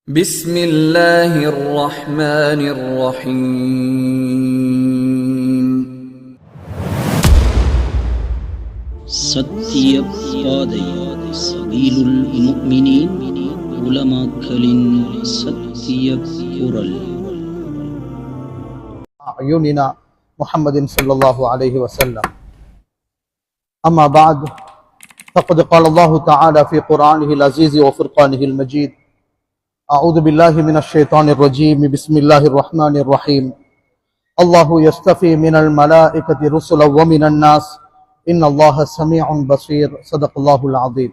بسم الله الرحمن الرحيم சத்திய பாதை சபீலுல் முஃமினீன் உலமாக்களின் சத்திய குரல். أعيننا محمد صلى الله عليه وسلم. أما بعد فقد قال الله تعالى في قرآنه العزيز وفرقانه المجيد: أعوذ بالله من الشيطان الرجيم. بسم الله الرحمن الرحيم. الله يستفي من الملائكة رسلا ومن الناس إن الله سميع بصير. صدق الله العظيم.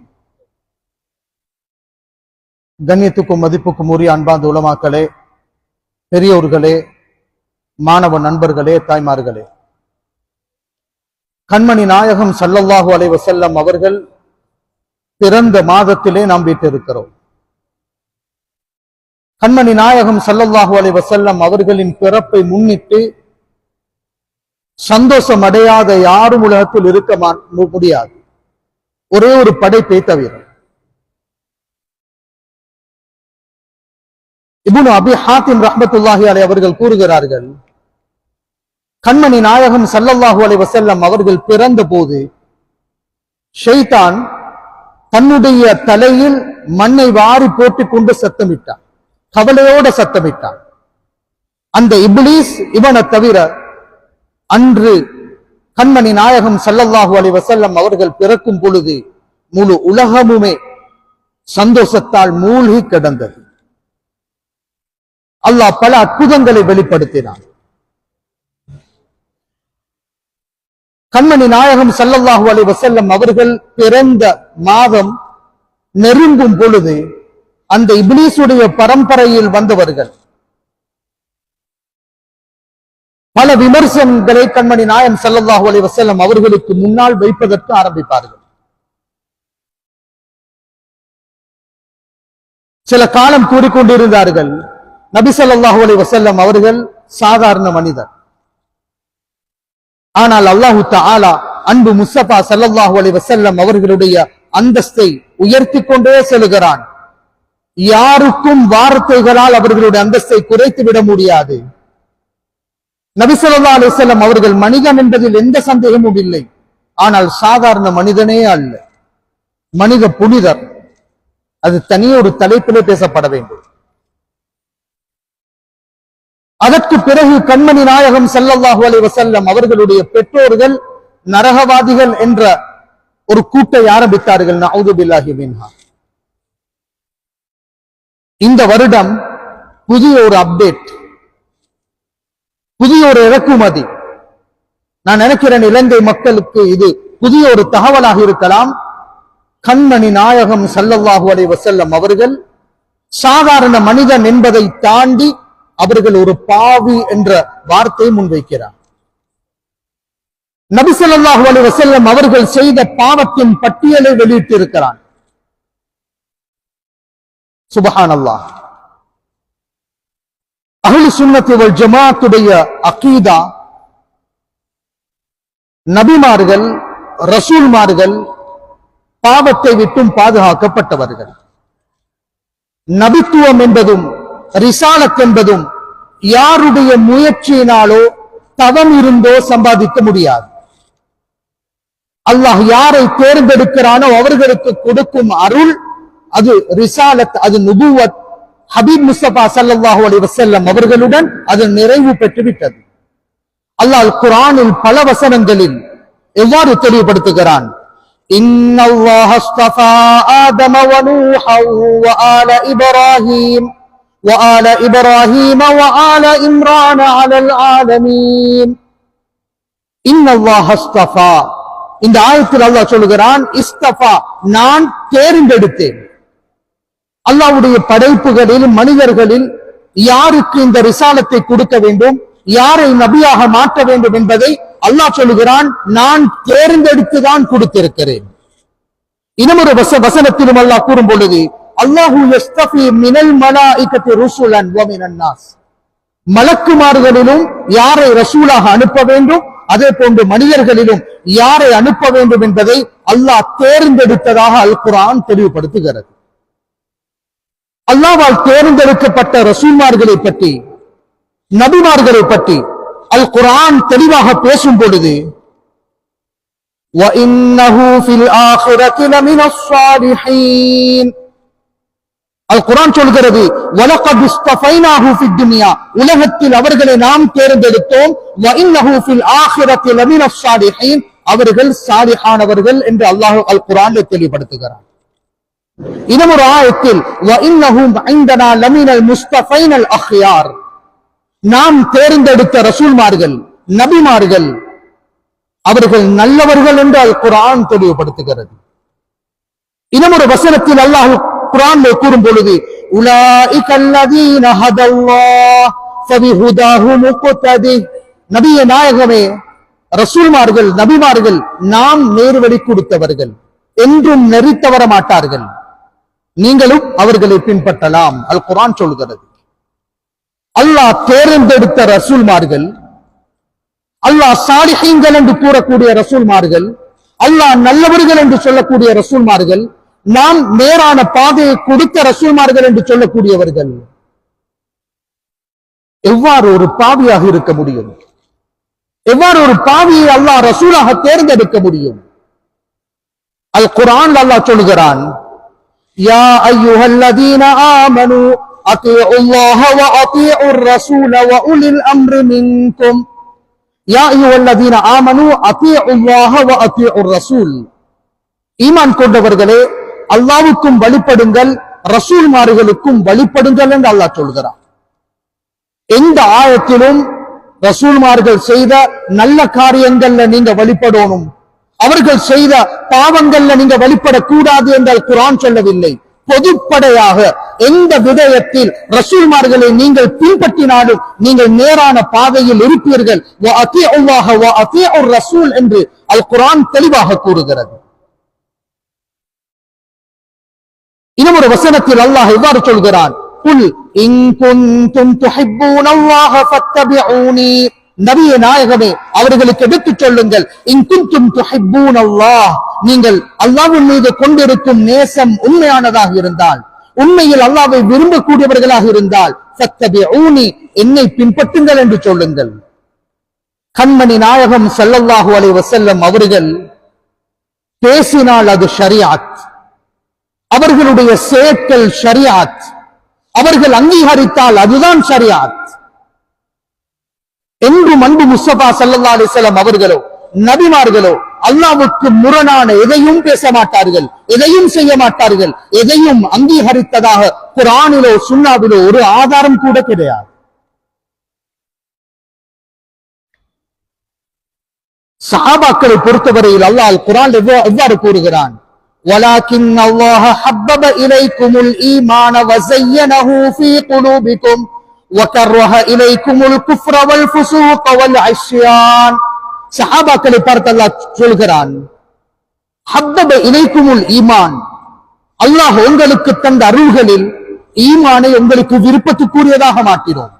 கண்ணியத்துக்கும் மதிப்புக்கும் உரிய அன்பார்ந்த உலமாக்களே, பெரியோர்களே, மாணவ நண்பர்களே, தாய்மார்களே, கண்மணி நாயகம் ஸல்லல்லாஹு அலைஹி வஸல்லம் அவர்கள் பிறந்த மாதத்திலே நாம் வீட்டிருக்கிறோம். கண்மணி நாயகம் ஸல்லல்லாஹு அலைஹி வஸல்லம் அவர்களின் பிறப்பை முன்னிட்டு சந்தோஷம் அடையாத யாரும் உலகத்தில் இருக்க முடியாது, ஒரே ஒரு படைப்பை தவிர. இப்னு அபி ஹாத்திம் ரஹ்மத்துல்லாஹி அலைஹி அவர்கள் கூறுகிறார்கள், கண்மணி நாயகம் ஸல்லல்லாஹு அலைஹி வஸல்லம் அவர்கள் பிறந்த போது ஷைத்தான் தன்னுடைய தலையில் மண்ணை வாரி போட்டுக் கொண்டு சத்தமிட்டான், கவலையோட சத்தமிட்டான். அந்த இப்லீஸ் இவனை தவிர அன்று கண்மணி நாயகம் ஸல்லல்லாஹு அலைஹி வஸல்லம் அவர்கள் பிறக்கும் பொழுது முழு உலகமுமே சந்தோஷத்தால் மூழ்கி கிடந்தது. அல்லாஹ் பல அற்புதங்களை வெளிப்படுத்தினான். கண்மணி நாயகம் ஸல்லல்லாஹு அலைஹி வஸல்லம் அவர்கள் பிறந்த மாதம் நெருங்கும் பொழுது அந்த இப்லீசுடைய பரம்பரையில் வந்தவர்கள் பல விமர்சனங்களை கண்மணி நாயகம் ஸல்லல்லாஹு அலைஹி வஸல்லம் அவர்களுக்கு முன்னால் வைப்பதற்கு ஆரம்பிப்பார்கள். சில காலம் கூறிக்கொண்டிருந்தார்கள், நபி ஸல்லல்லாஹு அலைஹி வஸல்லம் அவர்கள் சாதாரண மனிதர். ஆனால் அல்லாஹு தஆலா அன்பு முஸ்தபா ஸல்லல்லாஹு அலைஹி வஸல்லம் அவர்களுடைய அந்தஸ்தை உயர்த்தி கொண்டே செல்கிறான். யாருக்கும் வார்த்தைகளால் அவர்களுடைய அந்தஸ்தை குறைத்து விட முடியாது. நபி ஸல்லல்லாஹு அலைஹி வஸல்லம் அவர்கள் மனிதன் என்பதில் எந்த சந்தேகமும் இல்லை. ஆனால் சாதாரண மனிதனே அல்ல, மனித புனிதர். அது தனியே ஒரு தலைப்பிலே பேசப்பட வேண்டும். அதற்கு பிறகு கண்மணி நாயகம் ஸல்லல்லாஹு அலைஹி வஸல்லம் அவர்களுடைய பெற்றோர்கள் நரகவாதிகள் என்ற ஒரு கூட்டை ஆரம்பித்தார்கள். நஊது பில்லாஹி மின்ஹா. இந்த வருடம் புதிய ஒரு அப்டேட், புதிய ஒரு இறக்குமதி. நான் நினைக்கிறேன் இலங்கை மக்களுக்கு இது புதிய ஒரு தகவலாக இருக்கலாம். கண்மணி நாயகம் ஸல்லல்லாஹு அலைஹி வஸல்லம் அவர்கள் சாதாரண மனிதன் என்பதை தாண்டி அவர்கள் ஒரு பாவி என்ற வார்த்தையை முன்வைக்கிறார். நபி ஸல்லல்லாஹு அலைஹி வஸல்லம் அவர்கள் செய்த பாவத்தின் பட்டியலை வெளியிட்டிருக்கிறான். சுப்ஹானல்லாஹ். அஹ்லு சுன்னத் வல் ஜமாஅத்துடைய அகீதா, நபிமார்கள் ரசூல்மார்கள் பாவத்தை விட்டும் பாதுகாக்கப்பட்டவர்கள். நபித்துவம் என்பதும் ரிசாலத் என்பதும் யாருடைய முயற்சியினாலோ தவம் இருந்தோ சம்பாதிக்க முடியாது. அல்லாஹ் யாரை தேர்ந்தெடுக்கிறானோ அவர்களுக்கு கொடுக்கும் அருள், அது ரிசாலத், அது நுபுவத். ஹபீப் முஸ்தபா ஸல்லல்லாஹு அலைஹி வஸல்லம் அவர்களுடன் அது நிறைவு பெற்றுவிட்டது. அல்லாஹ் குர்ஆனில் பல வசனங்களில் எவ்வாறு தெளிவுபடுத்துகிறான்? இன்னல்லாஹ அஸ்தஃபா ஆதம வ நூஹ வ ஆல இப்ராஹீம் وآل إبراهيم وآل إمران على العالمين. إن الله اصطفى. இந்த ஆயத்தில் அல்லாஹ் சொல்கிறான், இஸ்தஃபா, நான் தேர்ந்தெடுத்தேன். அல்லாஹ்வுடைய படைப்புகளில் மனிதர்களில் யாருக்கு இந்த ரிசாலத்தை கொடுக்க வேண்டும், யாரை நபியாக மாற்ற வேண்டும் என்பதை அல்லாஹ் சொல்கிறான், நான் தேர்ந்தெடுத்துதான் கொடுத்திருக்கிறேன். இன்னும் ஒரு வசனத்திலும் அல்லாஹ் கூறும் பொழுது, அல்லாஹு யஸ்தஃபி மினல் மலாயிகத்தி ருசுலன் வ மினன் நாஸ். மலக்குமார்களிலும் யாரை ரசூலாக அனுப்ப வேண்டும், அதே போன்று மனிதர்களிலும் யாரை அனுப்ப வேண்டும் என்பதை அல்லாஹ் தேர்ந்தெடுத்ததாக அல் குர்ஆன் தெளிவுபடுத்துகிறது. அல்லாஹ்வால் தேர்ந்தெடுக்கப்பட்ட ரசூல்மார்களை பற்றி, நபிமார்களை பற்றி அல் குர்ஆன் தெளிவாக பேசும் பொழுது وَإِنَّهُ فِي الْآخِرَةِ لَمِنَ الصَّالِحِينَ அல் குர்ஆன் சொல்கிறது وَلَقَدْ اصْطَفَيْنَاهُ فِي الدُّنْيَا உலகத்தில் அவர்களை நாம் தேர்ந்தெடுத்தோம் وَإِنَّهُ فِي الْآخِرَةِ لَمِنَ الصَّالِحِينَ அவர்கள் சாலிஹானவர்கள் என்று அல்லாஹ் அல் குர்ஆனில் தெளிவுபடுத்துகிறார். இன்னும் ஒரு ஆயத்தில் وَإِنَّهُمْ عِندَنَا لَمِنَ الْمُصْطَفَيْنَ الْأَخْيَارِ நாம் தேர்ந்தெடுத்த ரசூல்மார்கள், நபிமார்கள் அவர்கள் நல்லவர்கள் என்று அல் குர்ஆன் தெளிவுபடுத்துகிறது. இன்னும் ஒரு வசனத்தில் அல்லாஹ் குர்ஆனிலே கூறும் பொழுது உலாயிக அல்லதீன ஹதல்லாஹ் ஃபபிஹுதாஹு முக்ததி நபியே நாயகமே, ரசூல்மார்கள், நபிமார்கள் நாம் நேர்வழி கொடுத்தவர்கள், என்றும் நெறி தவற மாட்டார்கள், நீங்களும் அவர்களை பின்பற்றலாம். அல் குர்ஆன் சொல்கிறது. அல்லாஹ் தேர்ந்தெடுத்த ரசூல்மார்கள், அல்லாஹ் சாலிஹீன்கள் என்று கூறக்கூடிய ரசூல்மார்கள், அல்லாஹ் நல்லவர்கள் என்று சொல்லக்கூடிய ரசூல்மார்கள், நாம் நேரான பாதையை கொடுத்த ரசூல்மார்கள் என்று சொல்லக்கூடியவர்கள் எவ்வாறு ஒரு பாவியாக இருக்க முடியும்? எவ்வாறு ஒரு பாவியை அல்லாஹ் ரசூலாக தேர்ந்தெடுக்க முடியும்? அல் குர்ஆன் அல்லாஹ் சொல்கிறான், யா அய்யுஹல்லதீன ஆமனூ அத்தீஉல்லாஹ வ அத்தீஉர் ரசூல வ உலில் அம்ரி மின்கும் யா அய்யுஹல்லதீன ஆமனூ அத்தீஉல்லாஹ வ அத்தீஉர் ரசூல் ஈமான் கொண்டவர்களே, அல்லாஹ்வுக்கும் வழிபடுங்கள், ரசூல்மார்களுக்கும் வழிபடுங்கள் என்று அல்லாஹ் சொல்கிறான். எந்த ஆயத்திலும் ரசூல்மார்கள் செய்த நல்ல காரியங்கள்ல நீங்க வழிபடணும், அவர்கள் செய்த பாவங்கள்ல நீங்க வழிபடக்கூடாது என்றால் குர்ஆன் சொல்லவில்லை. பொதுப்படையாக எந்த விடயத்தில் ரசூல்மார்களை நீங்கள் பின்பற்றினாலும் நீங்கள் நேரான பாதையில் இருப்பீர்கள். வஅத்தீஉல்லாஹ வஅத்தீஉர் ரசூல் என்று அல் குர்ஆன் தெளிவாக கூறுகிறது. இன்னும் ஒரு வசனத்தில் அல்லாஹ் இவ்வாறு சொல்கிறான், குல் இன் குன்தும் துஹிப்பூனல்லாஹ ஃபத்தபிஊனி நபியே நாயகமே, அவர்களுக்கு எடுத்துச் சொல்லுங்கள், இன் குன்தும் துஹிப்பூனல்லாஹ் நீங்கள் அல்லாஹ்வின் மீது கொண்டிருக்கும் நேசம் உண்மையானதாக இருந்தால், உண்மையில் அல்லாஹ்வை விரும்பக்கூடியவர்களாக இருந்தால் ஃபத்தபிஊனி என்னை பின்பற்றுங்கள் என்று சொல்லுங்கள். கண்மணி நாயகம் ஸல்லல்லாஹு அலைஹி வஸல்லம் அவர்கள் பேசினால் அது ஷரீஅத், அவர்களுடைய செயற்கள் ஷரீஅத், அவர்கள் அங்கீகரித்தால் அதுதான் ஷரீஅத். என்றும் அன்பு முஸ்தபா ஸல்லல்லாஹு அலைஹி வஸல்லம் அவர்களோ நபிமார்களோ அல்லாஹ்வுக்கு முரணான எதையும் பேச மாட்டார்கள், எதையும் செய்ய மாட்டார்கள், எதையும் அங்கீகரித்ததாக குர்ஆனிலோ சுன்னாவிலோ ஒரு ஆதாரம் கூட கிடையாது. சஹாபாக்களை பொறுத்தவரையில் அல்லாஹ் குர்ஆன் எவ்வாறு கூறுகிறான், وَلَكِنَّ اللَّهَ حَبَّبَ إِلَيْكُمُ الْإِيمَانَ وَزَيَّنَهُ فِي قُلُوبِكُمْ وَكَرَّهَ إِلَيْكُمُ الْكُفْرَ وَالْفُسُوقَ وَالْعِصْيَانَ சஹாபாக்களை பார்த்து அல்லாஹ் சொல்கிறான், ஹப்பப இலைக்குமுல் ஈமான், அல்லாஹ் உங்களுக்கு தந்த அருள்களில் ஈமானை உங்களுக்கு விருப்பத்துக்குரியதாக மாற்றினோம்,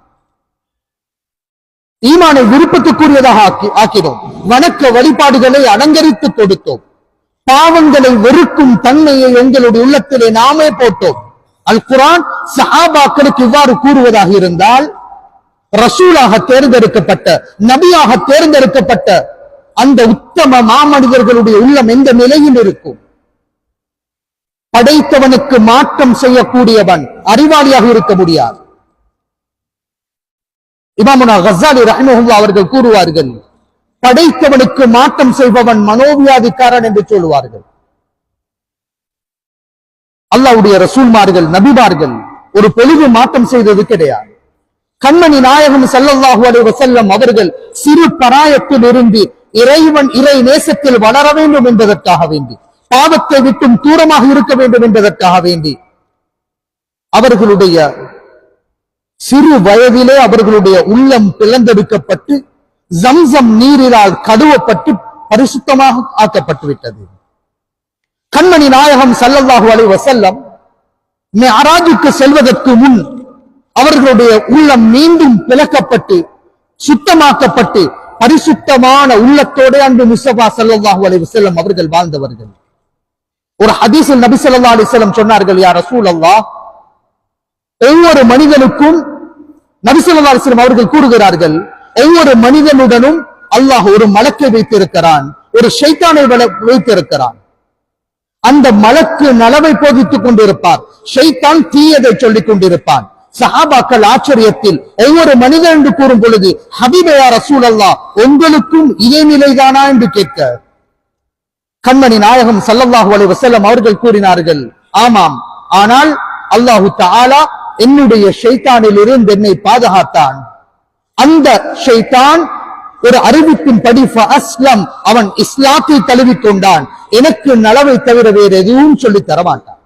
ஈமானை விருப்பத்துக்குரியதாக ஆக்கினோம், வணக்க வழிபாடுகளை அலங்கரித்து கொடுத்தோம், பாவங்களை வெறுக்கும் தன்மையை எங்களுடைய உள்ளத்திலே நாமே போட்டோம். அல் குர்ஆன் சஹாபாக்களுக்கு இவ்வாறு கூறுவதாக இருந்தால், ரசூலாக தேர்ந்தெடுக்கப்பட்ட, நபியாக தேர்ந்தெடுக்கப்பட்ட அந்த உத்தம மாமனிதர்களுடைய உள்ளம் எந்த நிலையில் இருக்கும்? படைத்தவனுக்கு மாற்றம் செய்யக்கூடியவன் அறிவாளியாக இருக்க முடியாது. இமாமுனா கஸ்ஸாலி ரஹ்மஹுல்லாஹ் அவர்கள் கூறுவார்கள், படைத்தவனுக்கு மாற்றம் செய்பவன் மனோவியாதிக்காரன் என்று சொல்லுவார்கள். அல்லாஹ்வுடைய ரசூல்மார்கள், நபிமார்கள் ஒரு பொழுது மாற்றம் செய்தது கிடையாது. கண்மணி நாயகம் ஸல்லல்லாஹு அலைஹி வஸல்லம் அவர்கள் சிறு பராயத்தில் இருந்து இறைவன் இறை நேசத்தில் வளர வேண்டும் என்பதற்காக வேண்டி, பாவத்தை விட்டும் தூரமாக இருக்க வேண்டும் என்பதற்காக வேண்டி, அவர்களுடைய சிறு வயதிலே அவர்களுடைய உள்ளம் பிளந்தெடுக்கப்பட்டு ஜம்சம் நீரினால் கழுவப்பட்டு பரிசுத்தமாக ஆக்கப்பட்டு விட்டது. கண்மணி நாயகம் ஸல்லல்லாஹு அலைஹி வஸல்லம் மிஅராஜுக்கு செல்வதற்கு முன் அவர்களுடைய உள்ளம் மீண்டும் பிளக்கப்பட்டு சுத்தமாக்கப்பட்டு பரிசுத்தமான உள்ளத்தோடு அன்பு முஸ்தபா ஸல்லல்லாஹு அலைஹி வஸல்லம் அவர்கள் வாழ்ந்தவர்கள். ஒரு ஹதீஸில் நபி ஸல்லல்லாஹு அலைஹி வஸல்லம் சொன்னார்கள், யா ரசூலல்லாஹ், ஒவ்வொரு மனிதனுக்கும் நபி ஸல்லல்லாஹு அலைஹி வஸல்லம் அவர்கள் கூறுகிறார்கள், ஒவ்வொரு மனிதனுடனும் அல்லாஹ் ஒரு மலக்கை வைத்திருக்கிறான், ஒரு ஷைத்தானை வைத்திருக்கிறான். அந்த மலக்கு நலவை போதித்துக் கொண்டிருப்பார், ஷைத்தான் தீயதை சொல்லிக் கொண்டிருப்பான். சஹாபாக்கள் ஆச்சரியத்தில் ஒவ்வொரு மனிதன் என்று கூறும் பொழுது, ஹபீபே யா ரசூலல்லாஹ், உங்களுக்கும் இதே நிலைதானா என்று கேட்க கண்மணி நாயகம் ஸல்லல்லாஹு அலைஹி வஸல்லம் அவர்கள் கூறினார்கள், ஆமாம், ஆனால் அல்லாஹு தஆலா என்னுடைய ஷைத்தானில் இருந்து என்னை பாதுகாத்தான். அந்த ஷைத்தான் ஒரு அறிவிப்பின்படி அஸ்லம், அவன் இஸ்லாத்தை தழுவிக் கொண்டான், எனக்கு நலவை தவிர வேறு எதுவும் சொல்லித் தரமாட்டான்.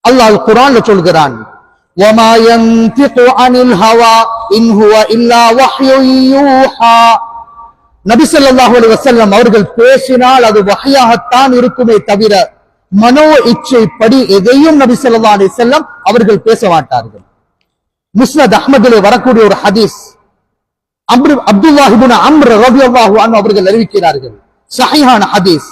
அல்லாஹ் குர்ஆன்ல சொல்கிறான், வமா யன்திகு அனில் ஹவா இன் ஹுவ இல்லா வஹ்யுன் யூஹா. நபி ஸல்லல்லாஹு அலைஹி வஸல்லம் அவர்கள் பேசினால் அது வஹ்யாகத்தான் இருக்குமே தவிர மனோ இச்சை படி எதையும் நபி ஸல்லல்லாஹு அலைஹி வஸல்லம் அவர்கள் பேச மாட்டார்கள். முஸ்னத் அஹ்மதிலே வரக்கூடிய ஒரு ஹதீஸ், அப்துல்லாஹ் இப்னு அம்ர் ரலியல்லாஹு அன்ஹு அவர்கள் அறிவிக்கிறார்கள், ஸஹீஹான ஹதீஸ்.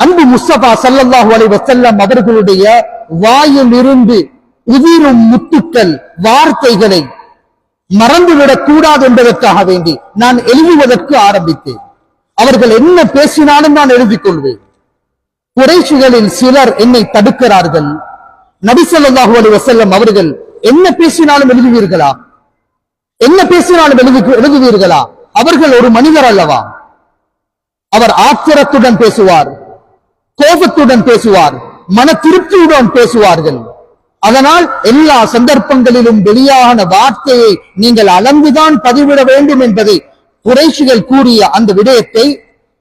அன்பு முஸ்தபா ஸல்லல்லாஹு அலைஹி வஸல்லம் அவர்களுடைய வாயில் இருந்து உதிரும் முத்துக்கள், வார்த்தைகளை மறந்துவிடக் கூடாது என்பதற்காக வேண்டி நான் எழுதுவதற்கு ஆரம்பித்தேன். அவர்கள் என்ன பேசினாலும் நான் எழுதிக் கொள்வேன். குறைஷிகளில் சிலர் என்னை தடுக்கிறார்கள். நபி ஸல்லல்லாஹு அலைஹி வஸல்லம் அவர்கள் என்ன பேசினாலும் எழுதுவீர்களா? என்ன பேசினாலும் எழுதுவீர்களா? அவர்கள் ஒரு மனிதர் அல்லவா? அவர் ஆத்திரத்துடன் பேசுவார், கோபத்துடன் பேசுவார், மன திருப்தியுடன் பேசுவார்கள். அதனால் எல்லா சந்தர்ப்பங்களிலும் வெளியான வார்த்தையை நீங்கள் அளந்துதான் பதிவிட வேண்டும் என்பதை குறைஷிகள் கூறிய அந்த விடயத்தை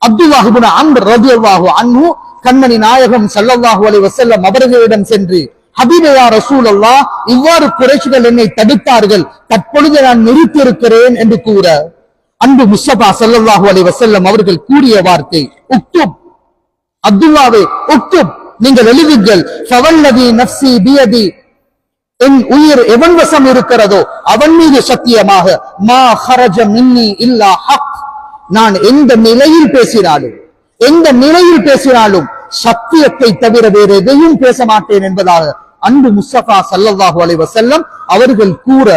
அப்துல்லாஹ் இப்னு அம்ர் ரலியல்லாஹு அன்ஹு கண்மணி நாயகம் ஸல்லல்லாஹு அலைஹி வஸல்லம் அவர்களிடம் சென்று, ஹபீபே யா ரசூலல்லாஹ், இவ்வாறு குறைஷிகள் என்னை தடுத்தார்கள், தற்பொழுது நான் நிறுத்தியிருக்கிறேன் என்று கூற, அன்பு முஸ்தபா ஸல்லல்லாஹு அலைஹி வஸல்லம் அவர்கள் கூறிய வார்த்தை, உக்துப், அப்துல்லாவே உக்துப், நீங்கள் எழுதுங்கள். ஃபவல்லதி நஃப்ஸி பியதி, என் உயிர் எவன் வசம் இருக்கிறதோ அவன் மீது சத்தியமாக, மா ஹரஜ மின்னி இல்லா ஹக், நான் எந்த நிலையில் பேசினாலும் சத்தியத்தை தவிர வேறு எதையும் பேச மாட்டேன் என்பதாக அன்பு முஸ்தபா ஸல்லல்லாஹு அலைஹி வஸல்லம் அவர்கள் கூற,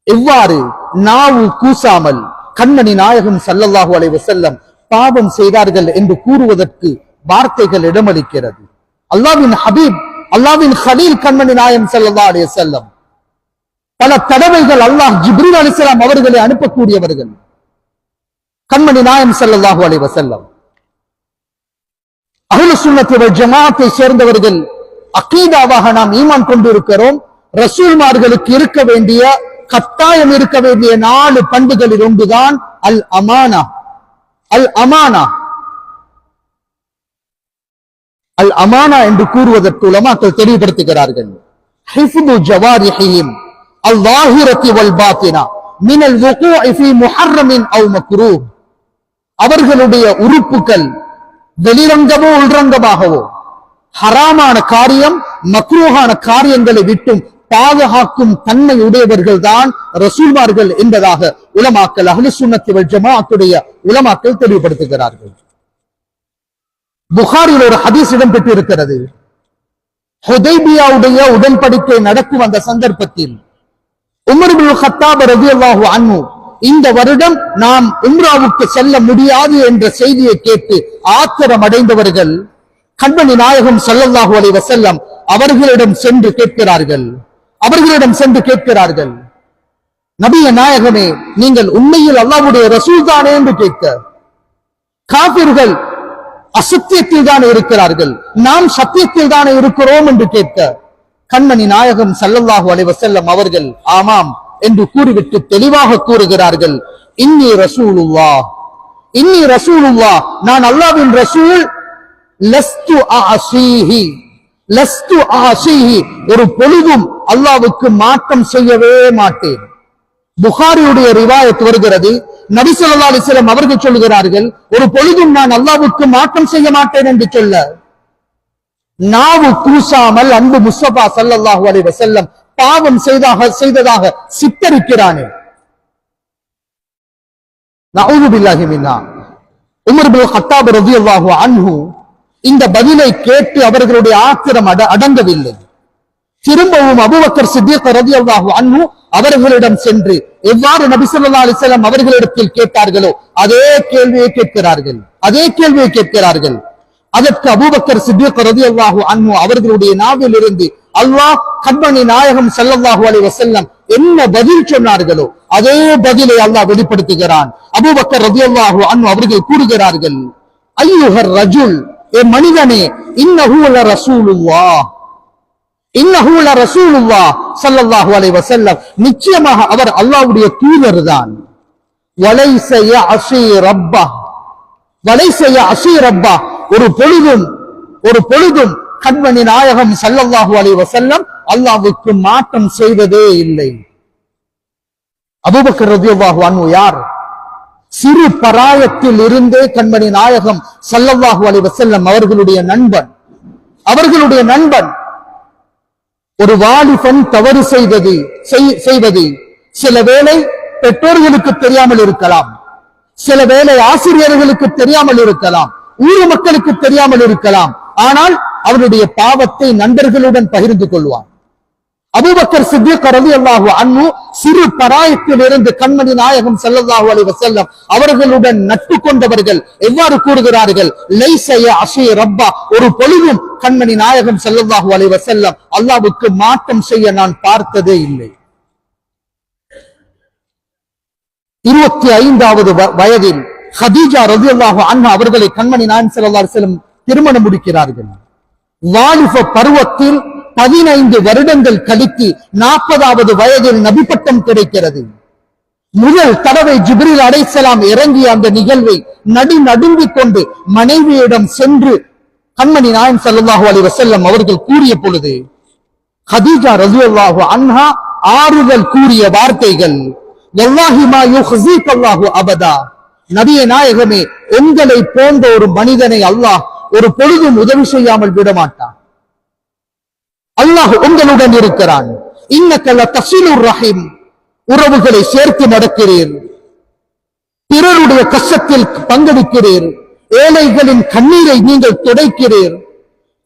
எவ்வாறு நாவு கூசாமல் கண்மணி நாயகம் ஸல்லல்லாஹு அலைஹி வஸல்லம் பாவம் செய்தார்கள் என்று கூறுவதற்கு வார்த்தைகள் இடமளிக்கிறது. அல்லாஹ்வின் ஹபீப், அல்லாஹ்வின் கலீல் கண்மணி நாயகம் ஸல்லல்லாஹு அலைஹி வஸல்லம் பல தடவைகள் அல்லாஹ் ஜிப்ரீல் அலைஹிஸ்ஸலாம் அவர்களை அனுப்பக்கூடியவர்கள். கண்மணி நாயகம் ஸல்லல்லாஹு அலைஹி வஸல்லம் அஹ்லுஸ் சுன்னத் வல் ஜமாஅத்தை சேர்ந்தவர்கள், அகீதாவாக நாம் ஈமான் கொண்டிருக்கிறோம். ரசூல்மார்களுக்கு இருக்க வேண்டிய, கட்டாயம் இருக்க வேண்டிய 4 பண்புகளில் ஒன்றுதான் அல் அமானா. அல் அமானா, அல் அமானா என்று கூறுவதற்கு உலமாக்கள் தெளிவுபடுத்துகிறார்கள். ஹிஃப்து ஜவாரிஹிம் அல் ஸாஹிரத்தி வல் பாத்தினா மினல் வுகூஇ ஃபீ முஹர்ரமின் அவ் மக்ரூஹ். அவர்களுடைய உறுப்புகள் வெளிரங்கமோ உள்ரங்கமாகவோ ஹராமான காரியம், மக்ரூஹான காரியங்களை விட்டும் பாதுகாக்கும் தன்மை உடையவர்கள் தான் ரசூல்மார்கள் என்பதாக உலமாக்கள், அஹ்லுஸ் சுன்னத் வல் ஜமாஅத்துடைய உலமாக்கள் தெளிவுபடுத்துகிறார்கள். புகாரில் ஒரு ஹதீஸ் இடம்பெற்றிருக்கிறது. ஹுதைபியாவுடைய உடன்படிக்கை நடக்கும் அந்த சந்தர்ப்பத்தில் உமர் இப்னு கத்தாப் ரலியல்லாஹு அன்ஹு, இந்த வருடம் நாம் உம்ராவுக்கு செல்ல முடியாது என்ற செய்தியை கேட்டு ஆத்திரம் அடைந்தவர்கள் கண்மணி நாயகம் ஸல்லல்லாஹு அலைஹி வஸல்லம் அவர்களிடம் சென்று கேட்கிறார்கள், நபிய நாயகமே, நீங்கள் உண்மையில் அல்லாஹ்வுடைய ரசூல் தானே என்று கேட்க, காபிர்கள் அசத்தியத்தில் தானே இருக்கிறார்கள், நாம் சத்தியத்தில் தானே இருக்கிறோம் என்று கேட்க, கண்மணி நாயகம் ஸல்லல்லாஹு அலைஹி வஸல்லம் அவர்கள் ஆமாம் என்று கூறிவிட்டு தெளிவாக கூறுகிறார்கள், இன்னி ரசூலுல்லாஹ், நான் அல்லாஹ்வின் ரசூல், லஸ்து அஸீஹி, ஒரு பொழுதும் அல்லாஹ்வுக்கு மாற்றம் செய்யவே மாட்டேன். புகாரியுடைய ரிவாயத் வருகிறது, நபி ஸல்லல்லாஹு அலைஹி வஸல்லம் அவர்கள் சொல்கிறார்கள், ஒரு பொழுதும் நான் அல்லாஹ்வுக்கு மாற்றம் செய்ய மாட்டேன் என்று சொல்ல, நாவு கூசாமல் அன்பு முஸ்தபா ஸல்லல்லாஹு அலைஹி வஸல்லம் பாவம் செய்ததாக சித்தரிக்கிறானே. நஊது பில்லாஹி மின்னா. உமர் இப்னு கத்தாப் ரலியல்லாஹு அன்ஹு இந்த பதிலை கேட்டு அவர்களுடைய ஆத்திரம் அடங்கவில்லை. திரும்பவும் அபூபக்கர் சித்திக் ரலியல்லாஹு அன்ஹு அவர்களிடம் சென்று எவ்வாறு நபி ஸல்லல்லாஹு அலைஹி வஸல்லம் அவர்களிடத்தில் கேட்டார்களோ அதே கேள்வியை கேட்கிறார்கள். அதற்கு அபூபக்கர் சித்திக் ரலியல்லாஹு அன்ஹு அவர்களுடைய நாவில் இருந்து அல்லாஹ் கண்மணி நாயகம் ஸல்லல்லாஹு அலைஹி வஸல்லம் என்ன பதில் சொன்னார்களோ அதே பதிலை அல்லாஹ் வெளிப்படுத்துகிறான். அபூபக்கர் ரலியல்லாஹு அன்ஹு அவர்கள் கூறுகிறார்கள், அய்யுஹர் ரஜுல், ஏ மனிதனே, இன்னஹு லரசூலுல்லாஹ், இன்னஹு லரசூலுல்லாஹ் ஸல்லல்லாஹு அலைஹி வஸல்லம், நிச்சயமாக அவர் அல்லாஹ்வுடைய தூதர் தான். வலைஸ யஅஸி ரப்பஹ், வலைஸ யஅஸி ரப்பஹ், ஒரு பொழுதும் கண்மணி நாயகம் ஸல்லல்லாஹு அலைஹி வஸல்லம் அல்லாஹ்வுக்கு மாற்றம் செய்ததே இல்லை. அபூபக்கர் ரலியல்லாஹு அன்ஹு யார்? சிறு பராயத்தில் இருந்தே கண்மணி நாயகம் ஸல்லல்லாஹு அலைஹி வஸல்லம் அவர்களுடைய நண்பன். ஒரு வாலிபன் தவறு செய்வது சில வேளை பெற்றோர்களுக்கு தெரியாமல் இருக்கலாம், சில வேளை ஆசிரியர்களுக்கு தெரியாமல் இருக்கலாம், ஊர் மக்களுக்கு தெரியாமல் இருக்கலாம். ஆனால் அவருடைய பாவத்தை நண்பர்களுடன் பகிர்ந்து கொள்வான். அபூபக்கர் சித்திக் ரலியல்லாஹு அன்ஹு சிறு பராயத்தில் இருந்து கண்மணி நாயகம் ஸல்லல்லாஹு அலைஹி வஸல்லம் அவர்களுடன் நட்பு கொண்டவர்கள் எவ்வாறு கூறுகிறார்கள், லைஸ யஅஸி ரப்பா, ஒரு பொழுதும் கண்மணி நாயகம் ஸல்லல்லாஹு அலைஹி வஸல்லம் அல்லாஹ்வுக்கு மாற்றம் செய்ய நான் பார்த்ததே இல்லை. 25வது வயதில் ஹதீஜா ரலியல்லாஹு அன்ஹா அவர்களை கண்மணி நாயகம் ஸல்லல்லாஹு அலைஹி வஸல்லம் திருமணம் முடிக்கிறார்கள். வாலிப பருவத்தில் 15 வருடங்கள் கழித்து 40வது வயதில் நபி பட்டம் கிடைக்கிறது. முதல் தடவை ஜிப்ரீல் அலைஹிஸ்ஸலாம் இறங்கிய அந்த நிகழ்வை நடுங்கிக் கொண்டு மனைவியிடம் சென்று கண்மணி நாயகம் ஸல்லல்லாஹு அலைஹி வஸல்லம் அவர்கள் கூறிய பொழுது ஹதீஜா ரலியல்லாஹு அன்ஹா ஆறுதல் கூறிய வார்த்தைகள், வல்லாஹி மா யுஹ்ஸீக அல்லாஹு அபதா, நபியே நாயகமே, உங்களை போன்ற ஒரு மனிதனை அல்லாஹ் ஒரு பொழுதும் உதவி செய்யாமல் விடமாட்டான். அல்லாஹ் உங்களுடன் இருக்கிறான். இன்னக லதஸிலுர் ரஹீம், உறவுகளை சேர்த்து நடக்கிறீர், பிறருடைய கஷ்டத்தில் பங்கெடுக்கிறீர், ஏழைகளின் கண்ணீரை நீங்கள் துடைக்கிறீர்,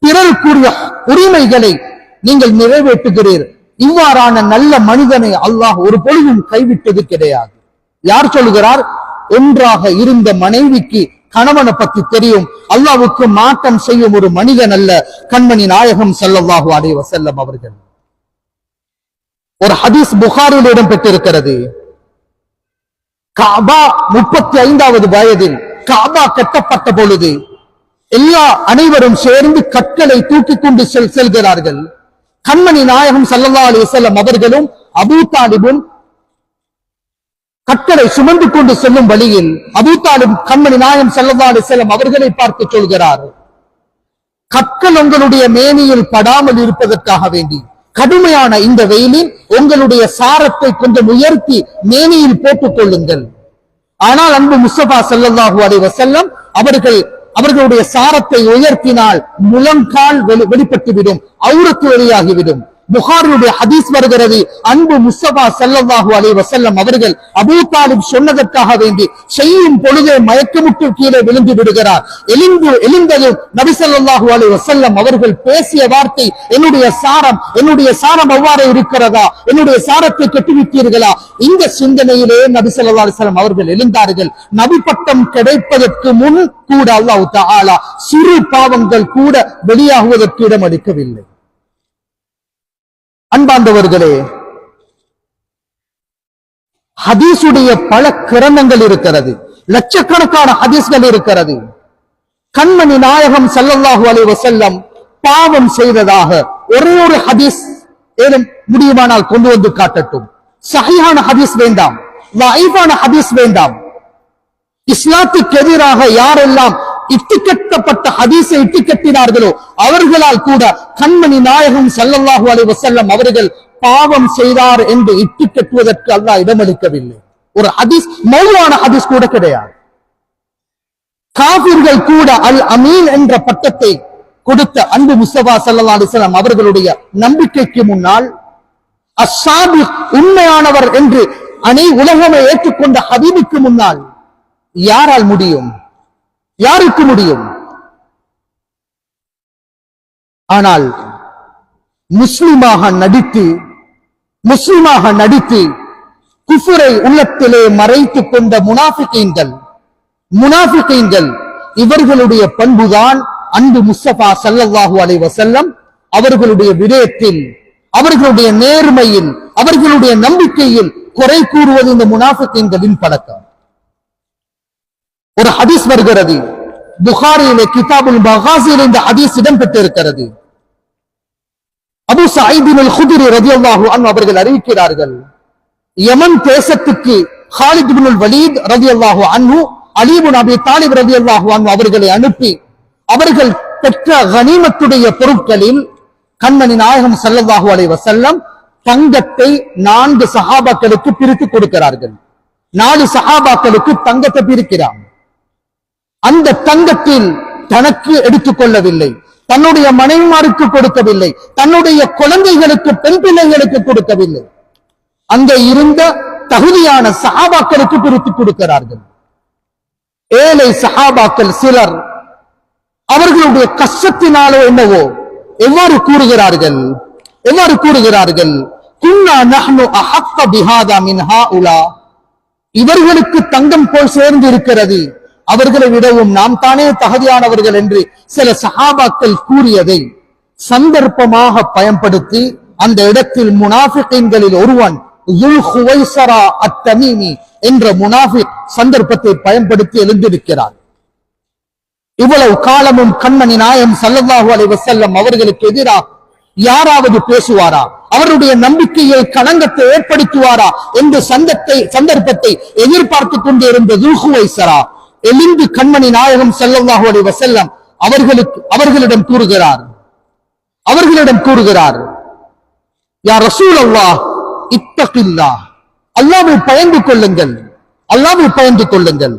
பிறருக்குரிய உரிமைகளை நீங்கள் நிறைவேற்றுகிறீர். இவ்வாறான நல்ல மனிதனை அல்லாஹ் ஒரு பொழுதும் கைவிட்டது கிடையாது. யார் சொல்கிறார்? ஒன்றாக இருந்த மனைவிக்கு கணவனை பற்றி தெரியும், அல்லாஹ்வுக்கு மாற்றம் செய்யும் ஒரு மனிதன் அல்ல கண்மணி நாயகம் ஸல்லல்லாஹு அலைஹி வஸல்லம் அவர்கள். ஒரு ஹதீஸ் புகாரில் இடம்பெற்றிருக்கிறது. கஅபா 35வது வயதில் கஅபா கட்டப்பட்ட பொழுது அனைவரும் சேர்ந்து கற்களை தூக்கி கொண்டு செல்கிறார்கள். கண்மணி நாயகம் ஸல்லல்லாஹு அலைஹி வஸல்லம் அவர்களும் அபூ தாலிபும் கற்களை சுமந்து கொண்டு செல்லும் வழியில் அபூ தாலிப் கண்மணி நாயகம் ஸல்லல்லாஹு அலைஹி வஸல்லம் அவர்களை பார்த்து சொல்கிறார், கற்கள் உங்களுடைய மேனியில் படாமல் இருப்பதற்காக வேண்டி கடுமையான இந்த வெயிலில் உங்களுடைய சாரத்தை கொஞ்சம் உயர்த்தி மேனியில் போட்டுக் கொள்ளுங்கள். ஆனால் அன்பு முஸ்தபா ஸல்லல்லாஹு அலைஹி வஸல்லம் அவர்களுடைய சாரத்தை உயர்த்தினால் முழங்கால் வெளிப்பட்டுவிடும், அவுரத்து வெளியாகிவிடும். புகாரியுடைய ஹதீஸ் வருகிறது, அன்பு முஸ்தபா ஸல்லல்லாஹு அலைஹி வஸல்லம் அவர்கள் அபூ தாலிப் சொன்னதற்காக வேண்டி செய்யும் பொழுதே மயக்கமுற்று கீழே விழுந்து விடுகிறார். எழுந்ததும் நபி ஸல்லல்லாஹு அலைஹி வஸல்லம் அவர்கள் பேசிய வார்த்தை, என்னுடைய சாரம் அவ்வாறு இருக்கிறதா, என்னுடைய சாரத்தை கெட்டுவிட்டீர்களா? இந்த சிந்தனையிலே நபி ஸல்லல்லாஹு அலைஹி வஸல்லம் அவர்கள் எழுந்தார்கள். நபி பட்டம் கிடைப்பதற்கு முன் கூட அல்லாஹ் தஆலா சிறு பாவங்கள் கூட வெளியாகுவதற்கு இடம் அளிக்கவில்லை. அன்பார்ந்தவர்களே, ஹதீஸுடைய பல கிரந்தங்கள் இருக்கிறது, லட்சக்கணக்கான ஹதீஸ்கள் இருக்கிறது. கண்மணி நாயகம் ஸல்லல்லாஹு அலைஹி வஸல்லம் பாவம் செய்ததாக ஒரே ஒரு ஹதீஸ் ஏதும் முடியுமானால் கொண்டு வந்து காட்டட்டும். சஹீஹான ஹதீஸ் வேண்டாம், லைஃபான ஹதீஸ் வேண்டாம். இஸ்லாத்துக்கு எதிராக யாரெல்லாம் இட்டுக்கட்டப்பட்ட ஹதீஸை இட்டுக்கட்டினார்களோ அவர்களால் கூட கண்மணி நாயகம் ஸல்லல்லாஹு அலைஹி வஸல்லம் அவர்கள் பாவம் செய்தார் என்று இட்டுக்கட்டுவதற்கு அல்லாஹ் இடமளிக்கவில்லை. ஒரு ஹதீஸ், மௌலான ஹதீஸ் கூட கிடையாது. காஃபிர்கள் கூட அல் அமீன் என்ற பட்டத்தை கொடுத்த அன்பு முஸ்தபா ஸல்லல்லாஹு அலைஹி வஸல்லம் அவர்களுடைய நம்பிக்கைக்கு முன்னால் அஸ்ஸாபிக், உண்மையானவர் என்று உலகமே ஏற்றுக்கொண்ட ஹபீபுக்கு முன்னால் யாரால் முடியும்? யாருக்கு முடியும்? ஆனால் முஸ்லிமாக நடித்து குஃபரை உள்ளத்திலே மறைத்துக் கொண்ட முனாஃபிகீன்கள் இவர்களுடைய பண்புதான் அன்பு முஸ்தபா ஸல்லல்லாஹு அலைஹி வஸல்லம் அவர்களுடைய விடயத்தில், அவர்களுடைய நேர்மையில், அவர்களுடைய நம்பிக்கையில் குறை கூறுவது இந்த முனாஃபிகீன்களின் பழக்கம். ஒரு ஹதீஸ் வருகிறது, புகாரியிலே கிதாபுல் மகாஸியிலே இந்த ஹதீஸ் இடம்பெற்றிருக்கிறது. அபூ ஸஈத் அல் குத்ரி ரலியல்லாஹு அன்ஹு அவர்கள் அறிவிக்கிறார்கள், யமன் தேசத்துக்கு காலித் இப்னு வலீத் ரலியல்லாஹு அன்ஹு அலி இப்னு அபீ தாலிப் ரலியல்லாஹு அன்ஹு அவர்களை அனுப்பி அவர்கள் பெற்ற கனிமத்துடைய பொருட்களில் கண்மணி நாயகம் ஸல்லல்லாஹு அலைஹி வஸல்லம் தங்கத்தை 4 சஹாபாக்களுக்கு பிரித்து கொடுக்கிறார்கள். 4 சஹாபாக்களுக்கு தங்கத்தை பிரிக்கிறார். அந்த தங்கத்தில் தனக்கு எடுத்துக் கொள்ளவில்லை, தன்னுடைய மனைவிமாருக்கு கொடுக்கவில்லை, தன்னுடைய குழந்தைகளுக்கு, பெண் பிள்ளைகளுக்கு கொடுக்கவில்லை. அங்கே இருந்த தகுதியான சஹாபாக்களுக்கு பிரித்து கொடுக்கிறார்கள். ஏழை சஹாபாக்கள் சிலர் அவர்களுடைய கஷ்டத்தினாலோ என்னவோ எவ்வாறு கூறுகிறார்கள், குன்னா நஹ்னு அஹக்க பிஹாதா மின் ஹாஉலா, இவர்களுக்கு தங்கம் போல் சேர்ந்து இருக்கிறது, அவர்களை விடவும் நாம் தானே தகுதியானவர்கள் என்று சில சஹாபாக்கள் கூறியதை சந்தர்ப்பமாக பயன்படுத்தி அந்த இடத்தில் முனாஃபிகீன்களில் ஒருவன் ஸுல் ஹுவைஸரா அத்-தமீமி என்ற முனாஃபிக் சந்தர்ப்பத்தை பயன்படுத்தி எழுந்திருக்கிறார். இவ்வளவு காலமும் கண்மணி நாயகம் ஸல்லல்லாஹு அலைஹி வஸல்லம் அவர்களுக்கு எதிராக யாராவது பேசுவாரா, அவருடைய நம்பிக்கையை களங்கத்தை ஏற்படுத்துவாரா என்ற சந்தர்ப்பத்தை எதிர்பார்த்துக் கொண்டிருந்த ஸுல் ஹுவைஸரா எழுந்து கண்மணி நாயகம் ஸல்லல்லாஹு அலைஹி வஸல்லம் அவர்களிடம் கூறுகிறார், யா ரசூலல்லாஹ் இத்தகில்லாஹ், அல்லாஹ்வை பயந்து கொள்ளுங்கள்.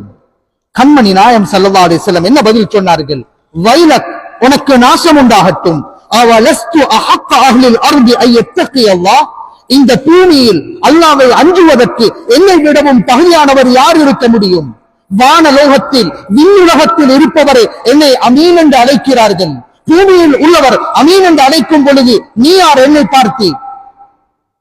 கண்மணி நாயகம் ஸல்லல்லாஹு அலைஹி வஸல்லம் என்ன பதில் சொன்னார்கள், வைலக், உனக்கு நாசம் உண்டாகட்டும், அவலஸ்து அஹக்க அஹ்லில் அர்தி ஐ யத்தகியல்லாஹ், இந்த பூமியில் அல்லாஹ்வை அஞ்சுவதற்கு என்னை விடவும் தகுதியானவர் யார் இருக்க முடியும்? வானலோகத்தில் விண்ணுலகத்தில் இருப்பவரை என்னை அமீன் என்று அழைக்கிறார்கள், பூமியில் உள்ளவர் அமீன் என்று அழைக்கும் பொழுது நீ யார் என்னை பார்த்து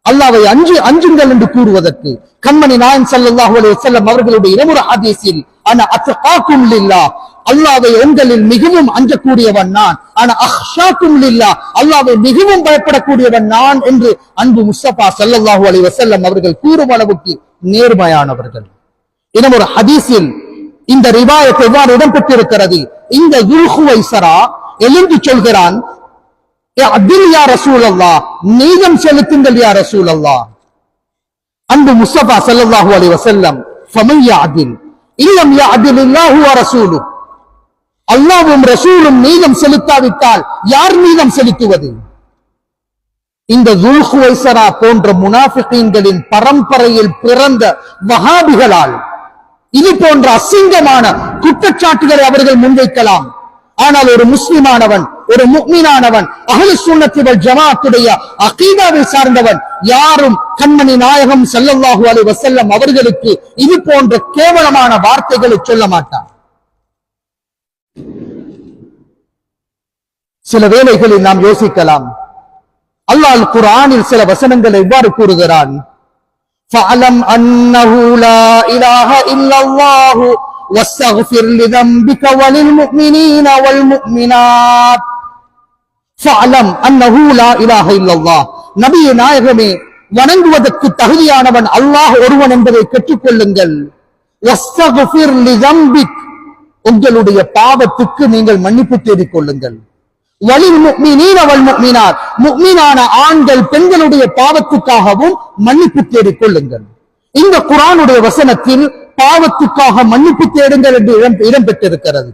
அல்லாஹ்வை அஞ்சுங்கள் என்று கூறுவதற்கு? கண்மணி நாயகம் ஸல்லல்லாஹு அலைஹி வஸல்லம் அவர்களுடைய இன்னொரு ஹதீஸில் அன அத்காக்கும் லில்லாஹ், அல்லாஹ்வை உங்களில் மிகவும் அஞ்சக்கூடியவன் நான், அன அக்ஷாக்கும் லில்லாஹ், அல்லாஹ்வை மிகவும் பயப்படக்கூடியவன் நான் என்று அன்பு முஸ்தபா ஸல்லல்லாஹு அலைஹி வஸல்லம் அவர்கள் கூறும் அளவுக்கு நேர்மையானவர்கள். இன்னும் ஒரு ஹதீஸில் இந்த ரிவாயத் எவ்வாறு இடம்பெற்றிருக்கிறது, இந்த ஸுல் ஹுவைஸரா எழுந்து சொல்கிறான், அப்துல் யா ரசூலல்லாஹ், நீதம் செலுத்துங்கள் யா ரசூலல்லாஹ். அன்பு முஸ்தபா ஸல்லல்லாஹு அலைஹி வஸல்லம், ஃபமன் யஅதில் இல்லம் யஅதில்லாஹு வ ரசூலுஹு, அல்லாஹ்வும் ரசூலும் நீதம் செலுத்தாவிட்டால் யார் நீதம் செலுத்துவது? இந்த ஸுல் ஹுவைஸரா போன்ற முனாஃபிகீன்களின் பரம்பரையில் பிறந்த வஹாபிகளால் இது போன்ற அசிங்கமான குற்றச்சாட்டுகளை அவர்கள் முன்வைக்கலாம். ஆனால் ஒரு முஸ்லிமானவன், ஒரு முஃமினானவன், அஹ்லுஸ் சுன்னத்தி வல் ஜமாஅத்துடைய அகீதாவை சார்ந்தவன் யாரும் கண்மணி நாயகம் ஸல்லல்லாஹு அலைஹி வஸல்லம் அவர்களுக்கு இது போன்ற கேவலமான வார்த்தைகளை சொல்ல மாட்டான். சில வேளைகளில் நாம் யோசிக்கலாம், அல்லாஹ் குர்ஆனில் சில வசனங்களை இவ்வாறு கூறுகிறான், فَعْلَمْ أَنَّهُ لَا إِلَهَ إِلَّا اللَّهُ وَاسْتَغْفِرْ لِذَنبِكَ وَلِلْمُؤْمِنِينَ وَالْمُؤْمِنَاتِ. فَعْلَمْ أَنَّهُ لَا إِلَهَ إِلَّا اللَّهُ, நபியே நாயகமே, வணங்குவதற்கு தகுதியானவன் அல்லாஹ் ஒருவன் என்பதை கற்றுக்கொள்ளுங்கள். وَاسْتَغْفِرْ لِذَنبِكَ, உங்களுடைய பாவத்துக்கு நீங்கள் மன்னிப்பு தேடிக் கொள்ளுங்கள். வலில்முஃமினீன வல்முஃமினாத், முஃமினான ஆண்கள் பெண்களுடைய பாவத்துக்காகவும் மன்னிப்பு தேடிக் கொள்ளுங்கள். இந்த குர்ஆனுடைய வசனத்தில் பாவத்துக்காக மன்னிப்பு தேடுங்கள் என்று இடம்பெற்றிருக்கிறது.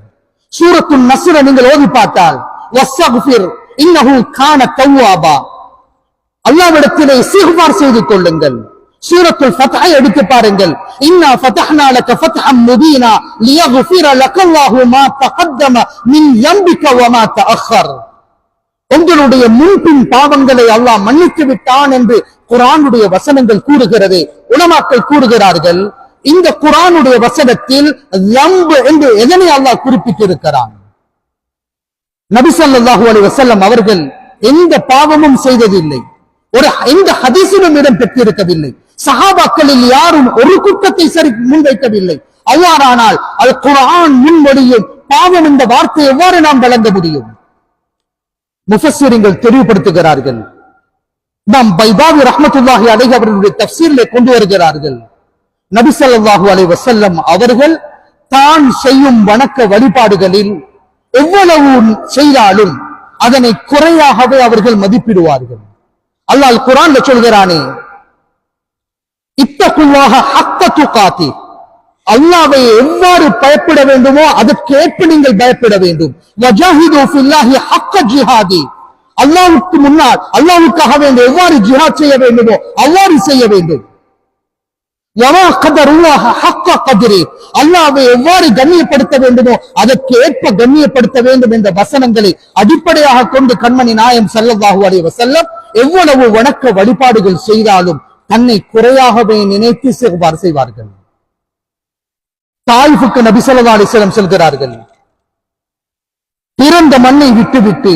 சூரத்துன் நஸ்ர நீங்கள் ஓதி பார்த்தால், வஸ்தக்ஃபிர் இன்னஹு கான தவ்வாபா, அல்லாஹ்விடத்திலே இஸ்திக்ஃபார் செய்து கொள்ளுங்கள். சூரத்துல் ஃபத்ஹை எடுத்து பாருங்கள், இன்னா ஃபதஹ்னா லக ஃபத்ஹன் முபீனா லியக்ஃபிர லக்கல்லாஹு மா தகத்தம மின் ஸம்பிக வ மா தஅக்கர், உங்களுடைய முன்பின் பாவங்களை அல்லாஹ் மன்னித்து விட்டான் என்று குர்ஆனுடைய வசனங்கள் கூறுகிறது. உலமாக்கள் கூறுகிறார்கள், இந்த குர்ஆனுடைய வசனத்தில் ஸம்ப் என்று எதனை அல்லாஹ் குறிப்பிட்டிருக்கிறான்? நபி ஸல்லல்லாஹு அலைஹி வஸல்லம் அவர்கள் எந்த பாவமும் செய்ததில்லை, எந்த ஹதீஸிலும் இடம் பெற்றிருக்கவில்லை. சஹாபாக்களில் யாரும் ஒரு குற்றத்தை சரி முன்வைக்கவில்லை. அவ்வாறானால் அல் குர்ஆன் முன்மொழியும் பாவம் என்ற வார்த்தை எவ்வாறு நாம் வழங்க முடியும்? முஃபஸ்ஸிரீன்கள் தெளிவுபடுத்துகிறார்கள். நாம் பைதாவி ரஹ்மத்துல்லாஹி அலைஹி அவர்களுடைய தஃப்சீரிலே கொண்டு வருகிறார்கள். நபி ஸல்லல்லாஹு அலைஹி வஸல்லம் அவர்கள் தான் செய்யும் வணக்க வழிபாடுகளில் எவ்வளவு செய்தாலும் அதனை குறையாகவே அவர்கள் மதிப்பிடுவார்கள். அல்லாஹ் குர்ஆன்ல சொல்கிறானே, இத்தகுல்லாஹ ஹக்க துகாத்தி, அல்லாஹ்வை எவ்வாறு பயப்பட வேண்டுமோ அதற்கேற்ப நீங்கள் பயப்பட வேண்டும். வஜாஹிது ஃபில்லாஹி ஹக்க ஜிஹாதி, அல்லாஹ்வுக்கு முன்னால் அல்லாஹ்வுக்காக வேண்டி எவ்வாறு ஜிஹாத் செய்ய வேண்டுமோ அவ்வாறு செய்ய வேண்டும். வமா கதருல்லாஹ ஹக்க கத்ரி, அல்லாஹ்வை எவ்வாறு கண்ணியப்படுத்த வேண்டுமோ அதற்கு ஏற்ப கண்ணியப்படுத்த வேண்டும் என்ற வசனங்களை அடிப்படையாக கொண்டு கண்மணி நாயகம் ஸல்லல்லாஹு அலைஹி வஸல்லம் எவ்வளவு வணக்க வழிபாடுகள் செய்தாலும் தன்னை குறையாகவே நினைத்து செய்வார்கள். தாயிஃபுக்கு நபி ஸல்லல்லாஹு அலைஹி வஸல்லம் சொல்கிறார்கள், பிறந்த மண்ணை விட்டுவிட்டு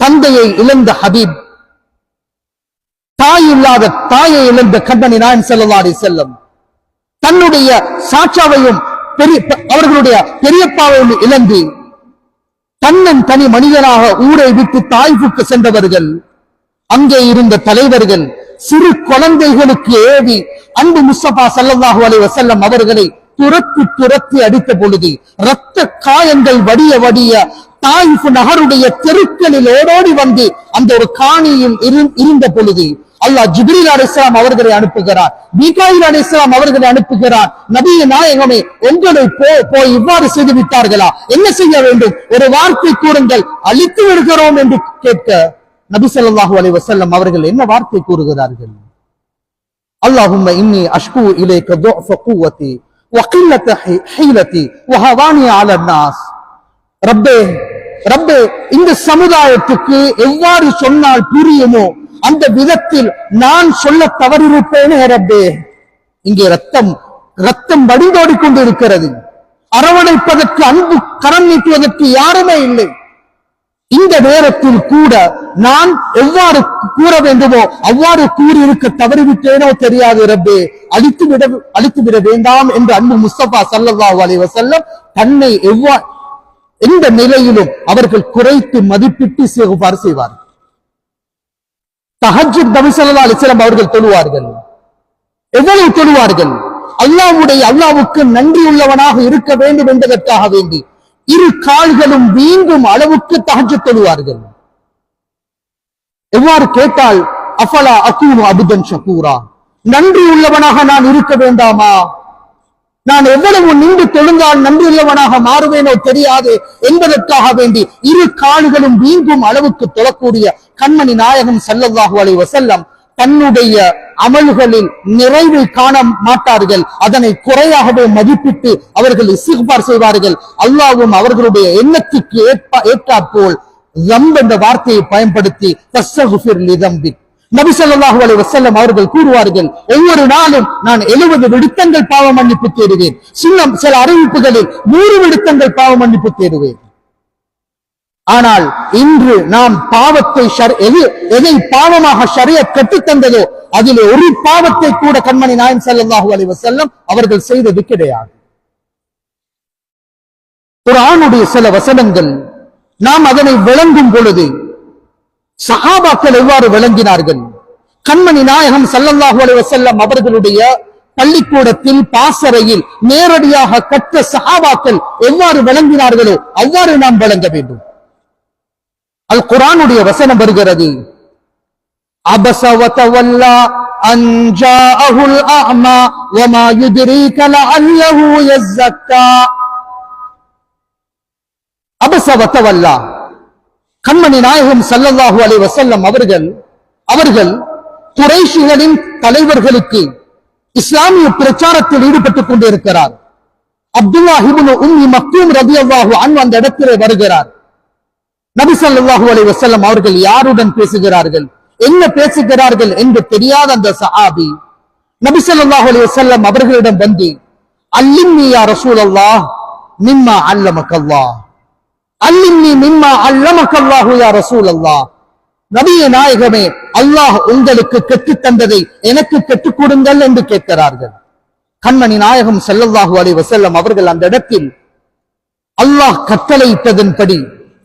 தந்தையை இழந்த ஹபீப், தாய் இல்லாத தாயை இழந்த கண்மணி நாயகம் ஸல்லல்லாஹு அலைஹி வஸல்லம் தன்னுடைய சாட்சாவையும் அவர்களுடைய பெரியப்பாவையும் இழந்து தன்னன் தனி மனிதனாக ஊரை விட்டு தாயிஃபுக்கு சென்றவர்கள். அங்கே இருந்த தலைவர்கள் சிறு குழந்தைகளுக்கு ஏவி அன்பு முஸ்தபா ஸல்லல்லாஹு அலைஹி வஸல்லம் அவர்களை துரத்தி துரத்தி அடித்த பொழுது இரத்த காயங்கள் வடிய வடிய தாயிஃப் நகருடைய தெருக்களில் ஓடோடி வந்து அந்த ஒரு காணியில் இருந்த பொழுது அல்லாஹ் ஜிப்ரீல் அலைஹிஸ்ஸலாம் அவர்களை அனுப்புகிறார், மீகாயில் அலைஹிஸ்ஸலாம் அவர்களை அனுப்புகிறார். நபியே நாயகமே, உங்களை போய் இவ்வாறு செய்து விட்டார்களா, என்ன செய்ய வேண்டும், ஒரு வார்த்தை கூறுங்கள், அழித்து விடுகிறோம் என்று கேட்க நபி ஸல்லல்லாஹு அலைஹி வஸல்லம் அவர்கள் என்ன வார்த்தை கூறுகிறார்கள்? அல்லாஹும்ம இன்னி அஷ்கு இலைக துஃப குவதி வ கில்லத ஹீலதி வ ஹவானி அலா الناس. ரப்பே ரப்பே, இந்த சமுதாயத்துக்கு எவ்வாறு சொன்னால் புரியுமோ அந்த விதத்தில் நான் சொல்ல தவறிருப்பேனே ரப்பே. இங்கே ரத்தம் வடிந்தோடி கொண்டிருக்கிறது. அரவணைப்பதற்கு, அன்பு கரம் நீட்டுவதற்கு யாருமே இல்லை. இந்த நேரத்தில் கூட நான் எவ்வாறு கூற வேண்டுமோ அவ்வாறு கூறியிருக்க தவறிவிட்டேனோ தெரியாது ரப்பே, அழித்து விட வேண்டாம் என்று அன்பு முஸ்தபா ஸல்லல்லாஹு அலைஹி வஸல்லம் தன்னை எந்த நிலையிலும் அவர்கள் குறைத்து மதிப்பிட்டு இஸ்திக்ஃபார் செய்வார்கள். தஹஜ்ஜுத் நபி ஸல்லல்லாஹு அலைஹி வஸல்லம் அவர்கள் தொழுவார்கள். எவ்வளவு தொழுவார்கள்? அல்லாஹ்வுக்கு நன்றி உள்ளவனாக இருக்க வேண்டும் என்பதற்காக வேண்டி இரு கால்களும் வீங்கும் அளவுக்கு தஹஜ்ஜுத் தொழுவார்கள். எவ்வாறு கேட்டால், அஃபலா அகூனு அப்தன் ஷகூரா, நன்றி உள்ளவனாக நான் இருக்க வேண்டாமா? நான் எவ்வளவு நின்று தொழுந்தால் நன்றி உள்ளவனாக மாறுவேனோ தெரியாது என்பதற்காக வேண்டி இரு கால்களும் வீங்கும் அளவுக்கு தொழக்கூடிய கண்மணி நாயகம் ஸல்லல்லாஹு அலைஹி வஸல்லம் தன்னுடைய அமல்களில் நிறைவை காண மாட்டார்கள். அதனை குறையாகவே மதிப்பிட்டு அவர்கள் இஸ்திக்பார் செய்வார்கள். அல்லாஹ்வும் அவர்களுடைய எண்ணத்துக்கு ஏற்றாற்போல் ஸம்ப் என்ற வார்த்தையை பயன்படுத்தி தஸ்தக்ஃபிர் லிதம்பிக், நபி ஸல்லல்லாஹு அலைஹி வஸல்லம் அவர்கள் கூறுவார்கள், ஒவ்வொரு நாளும் நான் 70 விடுத்தங்கள் பாவ மன்னிப்பு தேடுவேன். சில அறிவிப்புகளில் 100 விடுத்தங்கள் பாவ மன்னிப்பு தேடுவேன். ஆனால் இன்று நாம் பாவத்தை எதை பாவமாக ஷரியத் கற்றுத் தந்ததோ அதிலே ஒரு பாவத்தை கூட கண்மணி நாயகம் ஸல்லல்லாஹு அலைஹி வஸல்லம் அவர்கள் செய்தது கிடையாது. குர்ஆனுடைய சில வசனங்கள் நாம் அதனை விளங்கும் பொழுது சஹாபாக்கள் எவ்வாறு விளங்கினார்கள், கண்மணி நாயகம் ஸல்லல்லாஹு அலைஹி வஸல்லம் அவர்களுடைய பள்ளிக்கூடத்தில் பாசறையில் நேரடியாக கற்ற சஹாபாக்கள் எவ்வாறு விளங்கினார்களோ அவ்வாறு நாம் விளங்க வேண்டும். அல் குர்ஆனுடைய வசனம் வருகிறது, அபஸ வ தவல்லா அன் ஜாஅஹுல் அஅமா வமா யுத்ரீக லஅல்லஹு யஸக்கா. அபஸ வ தவல்லா, கண்மணி நாயகம் ஸல்லல்லாஹு அலைஹி வஸல்லம் அவர்கள் குறைஷிகளின் தலைவர்களுக்கு இஸ்லாமிய பிரச்சாரத்தில் ஈடுபட்டுக் கொண்டிருக்கிறார். அப்துல்லாஹ் இப்னு உம்மி மக்தூம் ரலியல்லாஹு அன்ஹு அந்த இடத்திலே வருகிறார். நபி ஸல்லல்லாஹு அலைஹி வஸல்லம் அவர்கள் யாருடன் பேசுகிறார்கள், என்ன பேசுகிறார்கள் என்று தெரியாத அந்த சஹாபி நபி ஸல்லல்லாஹு அலைஹி வஸல்லம் அவர்களிடம் வந்து, அல்லிம்னி யா ரசூலல்லாஹ் மிம்மா அல்லமக்கல்லாஹ், அல்லிம்னி மிம்மா அல்லமக்கல்லாஹு யா ரசூலல்லாஹ், நபியே நாயகமே, அல்லாஹ் உங்களுக்கு கற்றுத் தந்ததை எனக்கு கற்றுக் கொடுங்கள் என்று கேட்கிறார்கள். கண்மணி நாயகம் ஸல்லல்லாஹு அலைஹி வஸல்லம் அவர்கள் அந்த இடத்தில் அல்லாஹ் கட்டளையிட்டதன்படி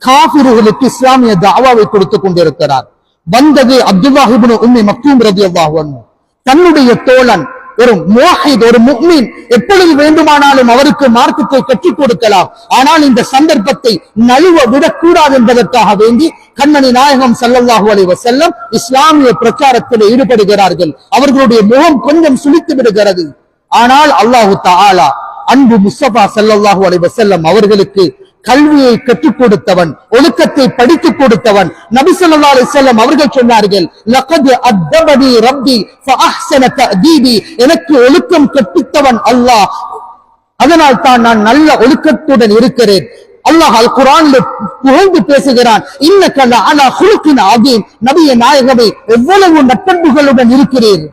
காஃபிர்களுக்கு இஸ்லாமிய தாவாவை கொடுத்துக் கொண்டிருக்கிறார். வந்தது அப்துல்லாஹ் இப்னு உம்மி மக்தூம் ரலியல்லாஹு அன்ஹு. தன்னுடைய தோழன் ஒரு முவஹித், ஒரு முஃமின், எப்பொழுது வேண்டுமானாலும் அவருக்கு மார்க்கத்தை கற்றுக் கொடுக்கலாம். ஆனால் இந்த சந்தர்ப்பத்தை நழுவ விடக்கூடாது என்பதற்காக வேண்டி கண்மணி நாயகம் ஸல்லல்லாஹு அலைஹி வஸல்லம் இஸ்லாமிய பிரச்சாரத்தில் ஈடுபடுகிறார்கள். அவர்களுடைய முகம் கொஞ்சம் சுளித்து விடுகிறது. ஆனால் அல்லாஹு தஆலா அன்பு முஸ்தபா ஸல்லல்லாஹு அலைஹி வஸல்லம் அவர்களுக்கு கல்வியை கற்றுக் கொடுத்தவன், ஒழுக்கத்தை படித்துக் கொடுத்தவன். நபி ஸல்லல்லாஹு அலைஹி வஸல்லம் அவர்கள் சொன்னார்கள், லகத் அத்தபனி ரப்பி ஃபஅஹ்ஸன தஅதீபி, எனக்கு ஒழுக்கம் கற்பித்தவன் அல்லாஹ், அதனால் தான் நான் நல்ல ஒழுக்கத்துடன் இருக்கிறேன். அல்லாஹ் அல் குர்ஆனில் புகழ்ந்து பேசுகிறான், இன்னக லஅலா குலுகின் அதீம், நபியே நாயகமே எவ்வளவு நற்பண்புகளுடன் இருக்கிறீர்.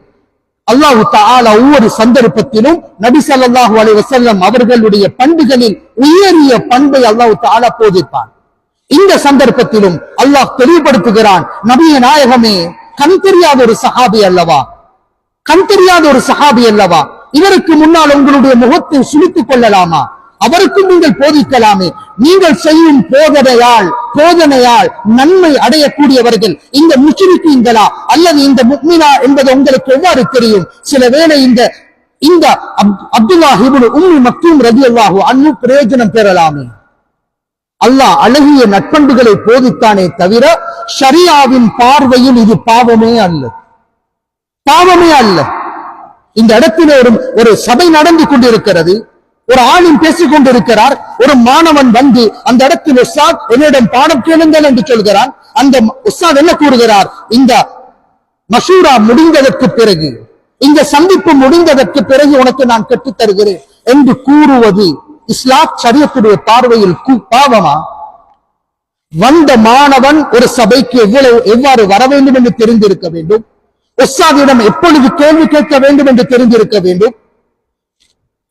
அல்லாஹு தஆலா ஒவ்வொரு சந்தர்ப்பத்திலும் நபி ஸல்லல்லாஹு அலைஹி வஸல்லம் அவர்களுடைய பண்புகளில் உயரிய பண்பை அல்லாஹு தஆலா போதிப்பான். இந்த சந்தர்ப்பத்திலும் அல்லாஹ் தெளிவுபடுத்துகிறான், நபியே நாயகமே கண் தெரியாத ஒரு சஹாபி அல்லவா, கண் தெரியாத ஒரு சஹாபி அல்லவா, இவருக்கு முன்னால் உங்களுடைய முகத்தை சுளித்துக் கொள்ளலாமா, அவருக்கும் நீங்கள் போதிக்கலாமே. நீங்கள் செய்யும் போதனையால் நன்மை அடையக்கூடியவர்கள் இந்த முஷ்ரிக்கீன்களா அல்லது இந்த முஃமினா என்பது உங்களுக்கு எவ்வாறு தெரியும்? சில வேளை இந்த அப்துல்லாஹ் இப்னு உம்மி மக்தூம் ரலியல்லாஹு அன்ஹு பிரயோஜனம் பெறலாமே. அல்லாஹ் அழகிய நட்பண்புகளை போதித்தானே தவிர ஷரியாவின் பார்வையில் இது பாவமே அல்ல, பாவமே அல்ல. இந்த இடத்திலே ஒரு சபை நடந்து கொண்டிருக்கிறது. ஒரு ஆளும் பேசிக் கொண்டிருக்கிறார். ஒரு மாணவன் வந்து அந்த இடத்தில் உஸ்தாத் என்னிடம் பாடம் கேளுங்கள் என்று சொல்கிறான். அந்த உஸ்தாத் என்ன கூறுகிறார்? இந்த மஷூரா முடிந்ததற்கு பிறகு, இந்த சந்திப்பு முடிந்ததற்கு பிறகு உனக்கு நான் கற்றுத் தருகிறேன் என்று கூறுவது இஸ்லாம் ஷரியத்துடைய பார்வையில் பாவமா? வந்த மாணவன் ஒரு சபைக்கு எவ்வாறு வர வேண்டும் என்று தெரிந்திருக்க வேண்டும். உஸ்தாதிடம் எப்பொழுது கேள்வி கேட்க வேண்டும் என்று தெரிந்திருக்க வேண்டும்.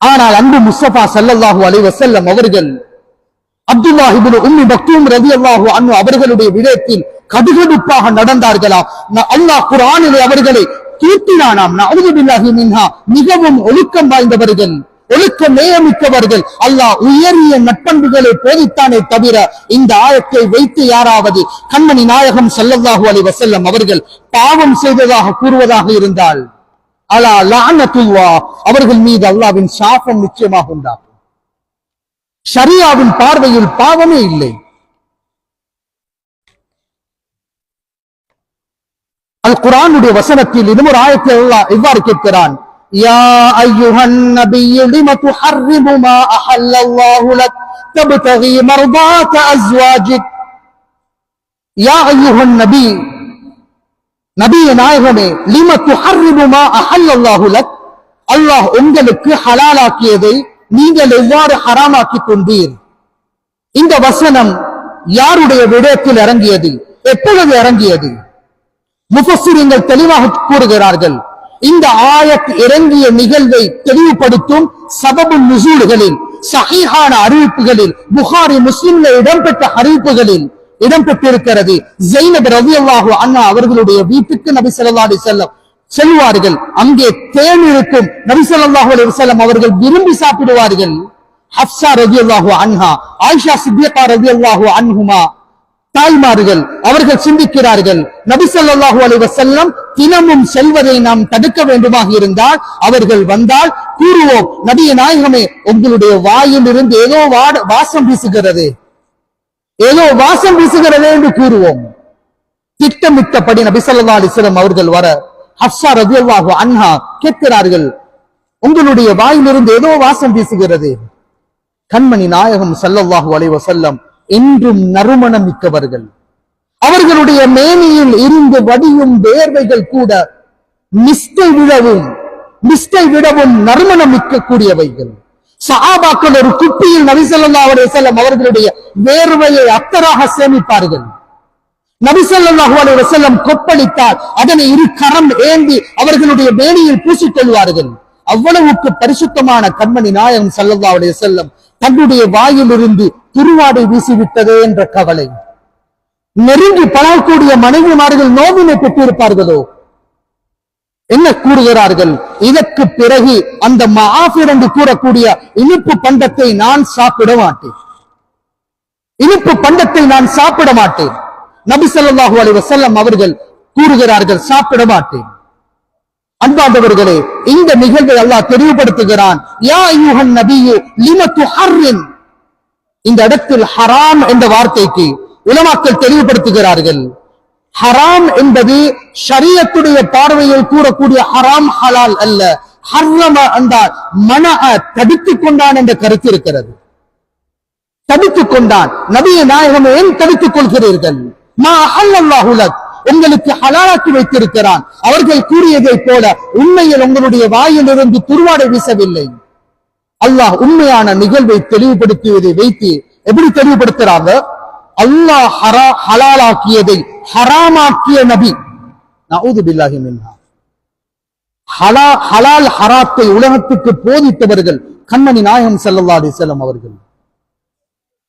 ஆனால் அன்பு முஸ்தபா ஸல்லல்லாஹு அலைஹி வஸல்லம் அவர்கள் அப்துல்லாஹ் இப்னு உம்மி மக்தூம் ரலியல்லாஹு அன்ஹு அவர்களுடைய விடயத்தில் கடுகடுப்பாக நடந்தார்களாம். அல்லாஹ் குர்ஆனிலே அவர்களை தூற்றினானாம். நஅூது பில்லாஹி மின்ஹா, மிகவும் ஒழுக்கம் வாய்ந்தவர்கள், ஒழுக்க நேயமிக்கவர்கள். அல்லாஹ் உயரிய நட்பண்புகளை போதித்தானே தவிர இந்த ஆயத்தை வைத்து யாராவது கண்மணி நாயகம் ஸல்லல்லாஹு அலைஹி வஸல்லம் அவர்கள் பாவம் செய்ததாக கூறுவதாக இருந்தால் அலா லஅனத்துல்லாஹ், அவர்கள் மீது அல்லாஹ்வின் சாபம் நிச்சயமாக உண்டாகும். ஷரியாவின் பார்வையில் பாவமே இல்லை. அல் குர்ஆனுடைய வசனத்தில் இன்னொரு ஆயத்தில் அல்லாஹ் இவ்வாறு கேட்கிறான், யா அய்யுஹன் நபிய்யு லிம துஹர்ரிமு மா அஹல்லல்லாஹு லக் தப்தகி மர்தாத அஸ்வாஜிக். யா அய்யுஹன் நபி, நபியே நாயகமே, லிம துஹர்ரிமு மா அஹல்லல்லாஹு லக், அல்லாஹ் உங்களுக்கு ஹலாலாக்கியதை நீங்கள் எவ்வாறு ஹராமாக்கி கொண்டீர்? இந்த வசனம் யாருடைய விடயத்தில் இறங்கியது? எப்பொழுது இறங்கியது? முஃபஸ்ஸிரீன்கள் தெளிவாக கூறுகிறார்கள். இந்த ஆயத் இறங்கிய நிகழ்வை தெளிவுபடுத்தும் சபபுன் நுசூல்களில், சஹீஹான அறிவிப்புகளில், புகாரி முஸ்லிம்ல இடம்பெற்ற அறிவிப்புகளில் இடம்பெற்றிருக்கிறது. ஸைனப் ரலியல்லாஹு அன்ஹா அவர்களுடைய வீட்டுக்கு நபி ஸல்லல்லாஹு அலைஹி வஸல்லம் செல்வார்கள். அங்கே தேன் இருக்கும். நபி ஸல்லல்லாஹு அலைஹி வஸல்லம் அவர்கள் விரும்பி சாப்பிடுவார்கள். ஹப்ஸா ரலியல்லாஹு அன்ஹா, ஆயிஷா சித்திகா ரலியல்லாஹு அன்ஹுமா தாய்மார்கள் அவர்கள் சிந்திக்கிறார்கள், நபி ஸல்லல்லாஹு அலைஹி வஸல்லம் தினமும் செல்வதை நாம் தடுக்க வேண்டுமாக இருந்தால் அவர்கள் வந்தால் கூறுவோம், நபியே நாயகமே உங்களுடைய வாயில் இருந்து ஏதோ வாசம் வீசுகிறது, ஏதோ வாசம் வீசுகிறது என்று கூறுவோம். திட்டமிட்டபடி நபி ஸல்லல்லாஹு அலைஹி வஸல்லம் அவர்கள் வர ஹப்ஸா ரலியல்லாஹு அன்ஹா கேட்கிறார்கள், உங்களுடைய வாயிலிருந்து ஏதோ வாசம் வீசுகிறது. கண்மணி நாயகம் ஸல்லல்லாஹு அலைஹி வஸல்லம் என்றும் நறுமணம் மிக்கவர்கள். அவர்களுடைய மேனியில் இருந்து வடியும் வேர்வைகள் கூட மிஸ்டை விடவும் நறுமணம் மிக்கக்கூடியவைகள். சஹாபாக்கள் ஒரு குப்பியில் நபி ஸல்லல்லாஹு அலைஹி வஸல்லம் அவர்களுடைய வேர்வையை அத்தராக சேமிப்பார்கள். நபி ஸல்லல்லாஹு அலைஹி வஸல்லம் கொப்பளித்தால் அதனை இரு கரம் ஏந்தி அவர்களுடைய மேனியில் பூசிக்கொள்வார்கள். அவ்வளவுக்கு பரிசுத்தமான கண்மணி நாயகம் ஸல்லல்லாஹு அலைஹி வஸல்லம் தன்னுடைய வாயிலிருந்து துருவாடை வீசிவிட்டதே என்ற கவலை. நெருங்கி பழகக்கூடிய மனைவிமார்கள் நோவினை பெற்றிருப்பார்களோ? என்ன கூறுகிறார்கள்? இதற்கு பிறகு அந்த மாஃபிர் என்று கூறக்கூடிய இனிப்பு பண்டத்தை நான் சாப்பிட மாட்டேன், இனிப்பு பண்டத்தை நான் சாப்பிட மாட்டேன். நபி ஸல்லல்லாஹு அலைஹி வஸல்லம் அவர்கள் கூறுகிறார்கள், சாப்பிட மாட்டேன். அன்பார்ந்தவர்களே, இந்த நிகழ்வை அல்லாஹ் தெளிவுபடுத்துகிறான். யா அய்யுஹன் நபியு லிம துஹர்ரிம். இந்த இடத்தில் ஹராம் என்ற வார்த்தைக்கு உலமாக்கள் தெளிவுபடுத்துகிறார்கள். ஹராம் என்பது ஷரியத்துடைய பார்வையில் கூறக்கூடிய ஹராம் ஹலால் அல்ல. ஹர்ரம என்றால் மனஅ தடுத்துக் கொண்டான் என்ற கருத்து இருக்கிறது. தடுத்துக் கொண்டான். நபியே நாயகம், ஏன் தடுத்துக் கொள்கிறீர்கள்? மா அஹல்லல்லாஹு லக், உங்களுக்கு ஹலாலாக்கி வைத்திருக்கிறான். அவர்கள் கூறியதை போல உண்மையில் உங்களுடைய வாயிலிருந்து துருவாடை வீசவில்லை. அல்லாஹ் உண்மையான நிகழ்வை தெளிவுபடுத்தியதை வைத்து எப்படி தெளிவுபடுத்துறாங்க? அல்லாஹ் ஹலாலாக்கியதை ஹராமாக்கிய நபி, நஊது பில்லாஹி மின்ஹா. ஹலால் ஹராத்தை உலகத்துக்கு போதித்தவர்கள் கண்மணி நாயகம் ஸல்லல்லாஹு அலைஹி வஸல்லம் அவர்கள்.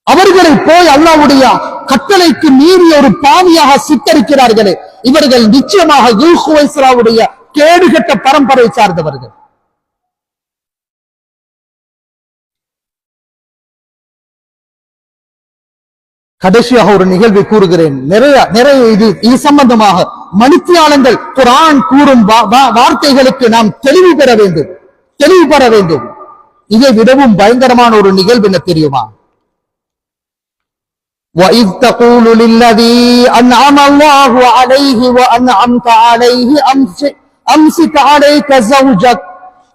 அவர்களை போய் அல்லாஹ்வுடைய கட்டளைக்கு மீறிய ஒரு பாவியாக சித்தரிக்கிறார்களே, இவர்கள் நிச்சயமாக குல்குவைஸ்ராவுடைய கேடுகட்ட பரம்பரை சார்ந்தவர்கள். கடைசியாக ஒரு நிகழ்வை கூறுகிறேன். நிறைய இது சம்பந்தமாக மணித்தியாளங்கள் குர்ஆன் கூறும் வார்த்தைகளுக்கு நாம் தெளிவு பெற வேண்டும். இதை விடவும் பயங்கரமான ஒரு நிகழ்வு என்ன தெரியுமா? وَإِذْ تَقُولُ لِلَّذِي أَنْعَمَ اللَّهُ عَلَيْهِ وَأَنْعَمْتَ عَلَيْهِ أَمْسِكْ عَلَيْكَ زَوْجَكَ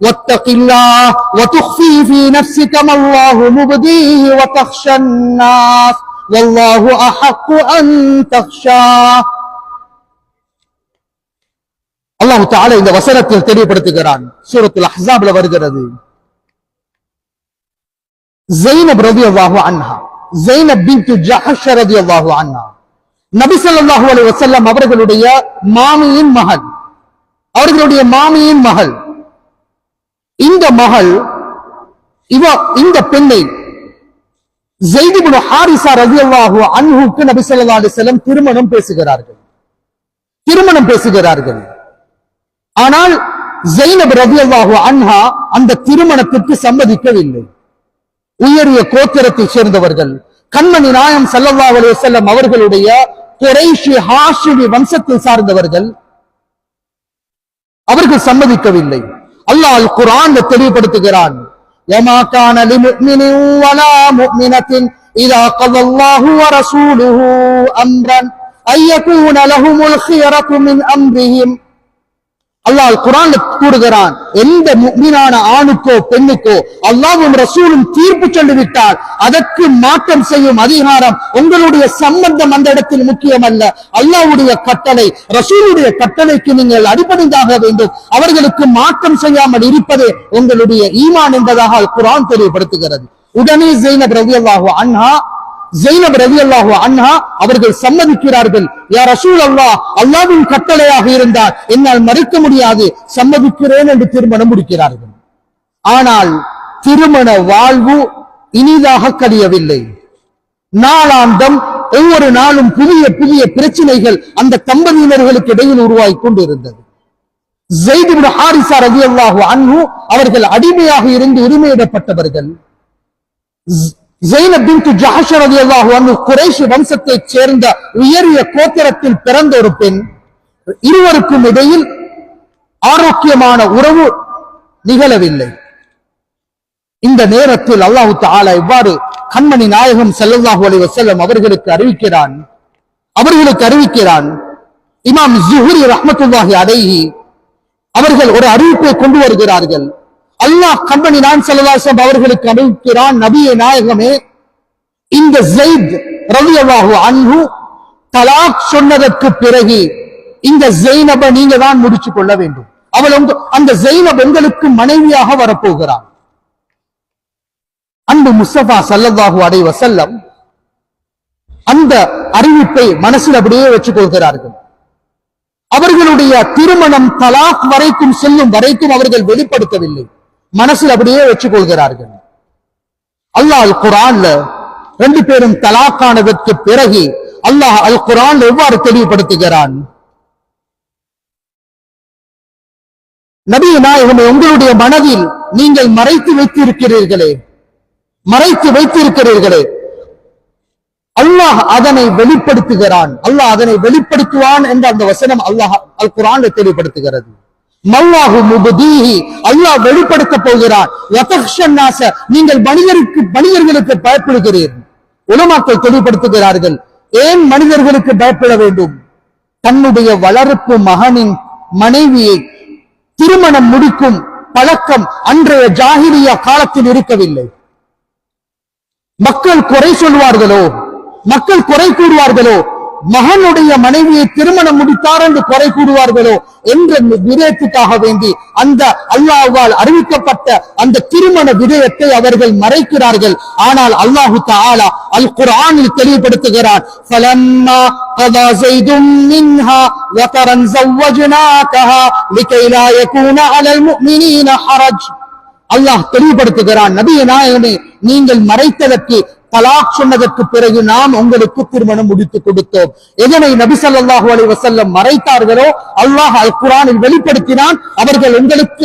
وَاتَّقِ اللَّهَ وَتُخْفِي فِي نَفْسِكَ مَا اللَّهُ مُبْدِيهِ وَتَخْشَى النَّاسَ وَاللَّهُ أَحَقُّ أَن تَخْشَاهُ. அல்லாஹ் தஆலா இந்த வசனத்தில் தெளிவுபடுத்துகிறான். சூரத்துல் அஹ்ஸாப்ல வருகிறது. ஸைனப் ரலியல்லாஹு அன்ஹா, ஸைனப் பின்த் ஜஹஷ் ரலியல்லாஹு அன்ஹா, நபி ஸல்லல்லாஹு அலைஹி வஸல்லம் அவர்களுடைய மாமியின் மகள், அவர்களுடைய மாமியின் மகள். இந்த மகள் இந்த பெண்ணை ஸைத் இப்னு ஹாரிஸா ரலியல்லாஹு அன்ஹுக்கு நபி ஸல்லல்லாஹு அலைஹி வஸல்லம் திருமணம் பேசுகிறார்கள். ஆனால் ஸைனப் ரலியல்லாஹு அன்ஹா அந்த திருமணத்திற்கு சம்மதிக்கவில்லை. உயரிய கோத்திரத்தை சேர்ந்தவர்கள், கண்மணி நாயகம் ஸல்லல்லாஹு அலைஹி வஸல்லம் அவர்களுடைய குரைஷி ஹாஷிமி வம்சத்தை சார்ந்தவர்கள். அவர்கள் சம்மதிக்கவில்லை. அல்லாஹ் அல் குர்ஆன்ல தெளிவுபடுத்துகிறான். وَمَا كَانَ لِمُؤْمِنٍ وَلَا مُؤْمِنَةٍ إِذَا قَضَى اللَّهُ وَرَسُولُهُ أَمْرًا أَن يَكُونَ لَهُمُ الْخِيَرَةُ مِنْ أَمْرِهِمْ. அல்லாஹ் குர்ஆன்ல கூறுகிறான், எந்த முஃமினான ஆணுக்கோ பெண்ணுக்கோ அல்லாஹ்வும் ரசூலும் தீர்ப்பு சொல்லிவிட்டால் அதற்கு மாற்றம் செய்யும் அதிகாரம், உங்களுடைய சம்பந்தம் அந்த இடத்தில் முக்கியம் அல்ல. அல்லாஹ்வுடைய கட்டளை, ரசூலுடைய கட்டளைக்கு நீங்கள் அடிபணிந்தாக வேண்டும். அவர்களுக்கு மாற்றம் செய்யாமல் இருப்பதே உங்களுடைய ஈமான் என்பதாக குர்ஆன் தெளிவுபடுத்துகிறது. உடனே ஸைனப் ரலியல்லாஹு அன்ஹா அவர்கள் சம்மதிக்கிறார்கள். யா ரசூலல்லாஹ், அல்லாஹ்வின் கட்டளையாக இருந்தால் என்னால் மறுக்க முடியாது, சம்மதிக்கிறேன் என்று திருமணம் முடிக்கிறார்கள். ஆனால் திருமண வாழ்வு இனிதாக கழியவில்லை. நாளாந்தம் ஒவ்வொரு நாளும் புதிய புதிய பிரச்சனைகள் அந்த தம்பதியினர்களுக்கு இடையில் உருவாகி கொண்டிருந்தது. ஸைத் இப்னு ஹாரிஸா ரலியல்லாஹு அன்ஹு அவர்கள் அடிமையாக இருந்து உரிமையிடப்பட்டவர்கள். ஸைனப் பின்த் ஜஹஷ் ரலியல்லாஹு அன்ஹு குரைஷ் வம்சத்தைச் சேர்ந்த உயரிய கோத்திரத்தில் பிறந்த ஒரு பெண். இருவருக்கும் இடையில் ஆரோக்கியமான உறவு நிகழவில்லை. இந்த நேரத்தில் அல்லாஹ் தஆலா இவ்வாறு கண்மணி நாயகம் ஸல்லல்லாஹு அலைஹி வஸல்லம் அவர்களுக்கு அறிவிக்கிறான். இமாம் ஸுஹ்ரி ரஹ்மத்துல்லாஹி அலைஹி அவர்கள் ஒரு அறிவிப்பை கொண்டு வருகிறார்கள். அல்லாஹ் கண்மணி நாயகம் ஸல்லல்லாஹு அலைஹி வஸல்லம் அவர்களுக்கு அறிவிக்கிறான், நபியே நாயகமே, இந்த ஸைத் ரலியல்லாஹு அன்ஹு தலாக் சொன்னதற்கு பிறகு இந்த ஸைனபை நீங்க தான் முடிச்சு கொள்ள வேண்டும். அந்த ஸைனப் உங்களுக்கு மனைவியாக வரப்போகிறார். அன்பு முஸ்தபா ஸல்லல்லாஹு அலைஹி வஸல்லம் அந்த அறிவிப்பை மனசில் அப்படியே வச்சுக் கொள்கிறார்கள். அவர்களுடைய திருமணம் தலாக் வரைக்கும் செல்லும் வரைக்கும் அவர்கள் வெளிப்படுத்தவில்லை, மனசில் அப்படியே வச்சுக் கொள்கிறார்கள். அல்லாஹ் அல் குர்ஆன்ல ரெண்டு பேரும் தலாக்கானதற்கு பிறகு அல்லாஹ் அல் குர்ஆன் எவ்வாறு தெளிவுபடுத்துகிறான்? நபி நாயகமே, உங்களுடைய மனதில் நீங்கள் மறைத்து வைத்திருக்கிறீர்களே, அல்லாஹ் அதனை வெளிப்படுத்துகிறான். அல்லாஹ் அதனை வெளிப்படுத்துவான் என்ற அந்த வசனம் அல்லாஹ் அல் குர்ஆன்ல தெளிவுபடுத்துகிறது. மல்லாஹு முபதீஹி, அல்லாஹ் வெளிப்படுத்த போகிறான். யதக்ஷன் நாஸ, நீங்கள் மனிதர்களுக்கு பயப்படுகிறீர்கள். உலமாக்கள் தெளிவுபடுத்துகிறார்கள், ஏன் மனிதர்களுக்கு பயப்பட வேண்டும்? தன்னுடைய வளர்ப்பு மகனின் மனைவியை திருமணம் முடிக்கும் பழக்கம் அன்றைய ஜாஹிலியா காலத்தில் இருக்கவில்லை. மக்கள் குறை சொல்வார்களோ, மக்கள் குறை கூறுவார்களோ, மகனுடைய மனைவியை திருமணம் முடித்தார் என்று குறை கூறுவார்களோ என்ற விடயத்துக்காக வேண்டி அந்த அல்லாஹ்வால் அறிவிக்கப்பட்ட அந்த திருமண விடயத்தை அவர்கள் மறைக்கிறார்கள். ஆனால் அல்லாஹு தஆலா அல் குர்ஆனில் தெளிவுபடுத்துகிறான், ஃபலம்மா கதா ஸைதும் மின்ஹா வதரன் ஸவஜ்னாகஹா லிகை லா யகூன அலல் முஃமினீன ஹரஜ். அல்லாஹ் தெளிவுபடுத்துகிறான், நபியே நாயகமே, நீங்கள் மறைத்ததற்கு தலாக் சொன்னதற்கு பிறகு நாம் உங்களுக்கு திருமணம் முடித்து கொடுத்தோம். எதனை நபி ஸல்லல்லாஹு அலைஹி வஸல்லம் மறைத்தார்களோ அல்லாஹ் அல் குர்ஆனில் வெளிப்படுத்தினான். அவர்கள்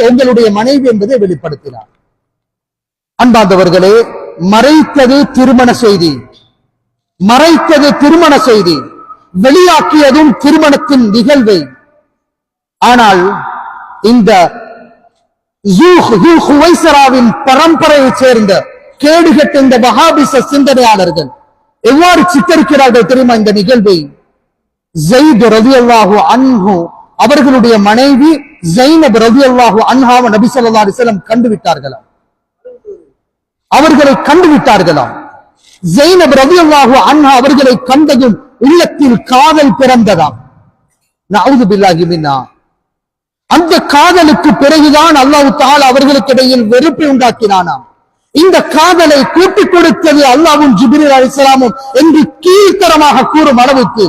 உங்களுடைய மனைவி என்பதை வெளிப்படுத்தினார். அன்பார்ந்தவர்களே, மறைத்தது திருமண செய்தி, வெளியாக்கியதும் திருமணத்தின் நிகழ்வை. ஆனால் இந்த ஹுவைசராவின் பரம்பரையை சேர்ந்த கேடுகட்ட இந்த வஹாபிச சிந்தனையாளர்கள் எவ்வாறு சித்தரிக்கிறார்கள் தெரியுமா இந்த நிகழ்வை? ஸைத் ரலியல்லாஹு அன்ஹு அவர்களுடைய மனைவி ஸைனப் ரலியல்லாஹு அன்ஹாவை நபி ஸல்லல்லாஹு அலைஹி வஸல்லம் அவர்களை கண்டுவிட்டார்களாம். ஸைனப் ரலியல்லாஹு அன்ஹா அவர்களை கண்டதும் உள்ளத்தில் காதல் பிறந்ததாம். நஊது பில்லாஹி மின்னா. அந்த காதலுக்கு பிறகுதான் அல்லாஹ் தஆலா அவர்களுக்கு இடையில் வெறுப்பை உண்டாக்கினானாம். இந்த காதலை கூட்டிக் கொடுத்தது அல்லாஹ்வும் ஜிப்ரீல் அலைஹிஸ்ஸலாமும் என்று கீழ்த்தரமாக கூறும் அளவுக்கு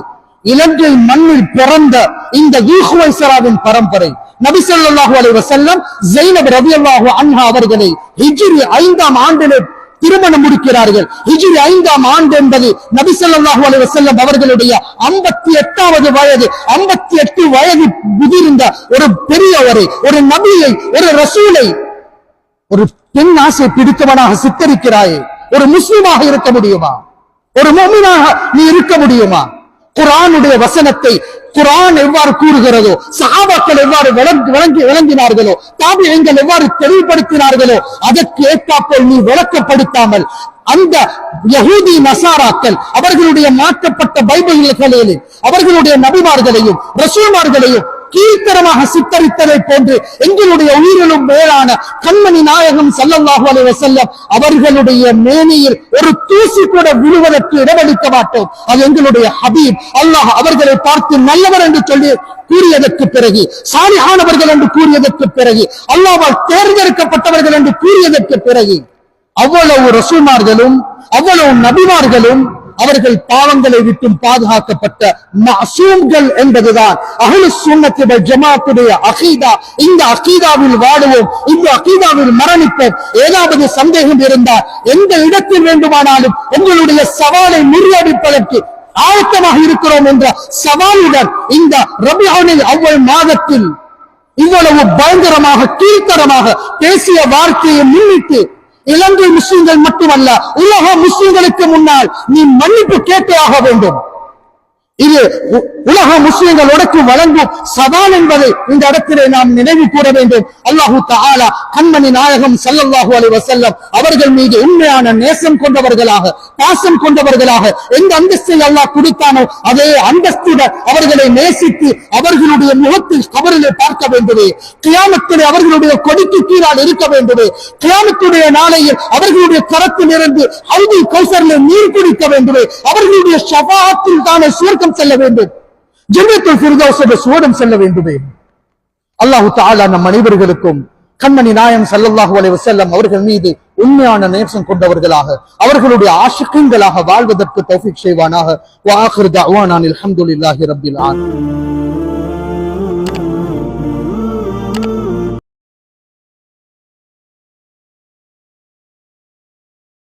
இலங்கை மண்ணில் பிறந்த இந்த ஹுவைசராவின் பரம்பரை நபி ஸல்லல்லாஹு அலைஹி வஸல்லம் ஸைனப் ரலியல்லாஹு அன்ஹா அவர்களை ஹிஜ்ரி 5ஆம் ஆண்டிலே திருமணம் முடிக்கிறார்கள். ஹிஜ்ரி 5ஆம் ஆண்டு என்பது நபி ஸல்லல்லாஹு அலைஹி வஸல்லம் அவர்களுடைய 58வது வயது. 58 வயது முதிர்ந்த ஒரு பெரியவரை, ஒரு நபியை, ஒரு ரசூலை ஒரு பெண் ஆசை பிடித்தவனாக சித்தரிக்கிறாயே, ஒரு முஸ்லிமாக இருக்க முடியுமா? ஒரு முஃமினாக நீ இருக்க முடியுமா? குர்ஆனுடைய வசனத்தை குர்ஆன் எவ்வாறு கூறுகிறதோ, சஹாபாக்கள் எவ்வாறு விளங்கினார்களோ, தாபிஈன்கள் எவ்வாறு தெளிவுபடுத்தினார்களோ அதற்கு ஏற்றாற்போல் நீ விளக்கப்படுத்தாமல் அந்த யஹூதி நசாராக்கள் அவர்களுடைய மாற்றப்பட்ட பைபிள்களில் அவர்களுடைய நபிமார்களையும் ரசூல்மார்களையும் கீழ்த்தரமாக சித்தரித்ததை போன்று எங்களுடைய உயிரிலும் மேலான கண்மணி நாயகம் ஸல்லல்லாஹு அலைஹி வஸல்லம் அவர்களுடைய மேனியில் ஒரு தூசி கூட விழுவதற்கு இடமளிக்க மாட்டோம். அது எங்களுடைய ஹபீப். அல்லாஹ் அவர்களை பார்த்து நல்லவர் என்று சொல்லி கூறியதற்கு பிறகு, சாலிஹானவர்கள் என்று கூறியதற்கு பிறகு, அல்லாஹ்வால் தேர்ந்தெடுக்கப்பட்டவர்கள் என்று கூறியதற்கு பிறகு அவ்வளவு ரசூல்மார்களும் அவ்வளவு நபிமார்களும் அவர்கள் பாவங்களை விட்டும் பாதுகாக்கப்பட்ட மஅசூம்கள் என்பதுதான் அஹ்லுஸ் சுன்னத் வல் ஜமாஅத்துடைய அகீதா. இந்த அகீதாவில் வாழுவோம், இந்த அகீதாவில் மரணிப்போம். ஏதாவது சந்தேகம் இருந்தால் எந்த இடத்தில் வேண்டுமானாலும் உங்களுடைய சவாலை முறியடிப்பதற்கு ஆயத்தமாக இருக்கிறோம் என்ற சவாலுடன் இந்த ரபியுல் அவ்வல் மாதத்தில் இவ்வளவு பயங்கரமாக கீழ்த்தரமாக பேசிய வார்த்தையை முன்னிட்டு இலங்கை முஸ்லிம்கள் மட்டுமல்ல, உலக முஸ்லிம்களுக்கு முன்னால் நீ மன்னிப்பு கேட்டே ஆக வேண்டும். இது உலக முஸ்லிம்கள் உனக்கு வழங்கும் சவால் என்பதை இந்த இடத்திலே நாம் நினைவு கூற வேண்டும். அல்லாஹு தஆலா கண்மணி நாயகம் ஸல்லல்லாஹு அலைஹி வஸல்லம் அவர்கள் மீது உண்மையான நேசம் கொண்டவர்களாக, பாசம் கொண்டவர்களாக எந்த அந்தஸ்தை அல்லாஹ் கொடுத்தானோ அதே அந்தஸ்துடன் அவர்களை நேசித்து அவர்களுடைய முகத்தில் கபரிலே பார்க்க வேண்டுமே, கியாமத்திலே அவர்களுடைய கொடிக்கு கீழால் இருக்க வேண்டுமே, கியாமத்துடைய நாளையில் அவர்களுடைய கரத்தில் இருந்து ஹவுதுல் கௌசரில் நீர் குடிக்க வேண்டுமே, அவர்களுடைய ஷஃபாஅத்தில் தானே சுவர்க்கம் செல்ல வேண்டும், ஜன்னத்துல் ஃபிர்தௌஸில் சுவனம் செல்ல வேண்டுமே. அல்லாஹ் தஆலா நம் அனைவர்களுக்கும் கண்மணி நாயகம் ஸல்லல்லாஹு அலைஹி வஸல்லம் அவர்கள் மீது உண்மையான நேசம் கொண்டவர்களாக, அவர்களுடைய ஆஷிகீன்களாக வாழ்வதற்கு தௌஃபீக் செய்வானாக. வ ஆகிரு தஅவானா அல்ஹம்துலில்லாஹி ரப்பில் ஆலமீன்.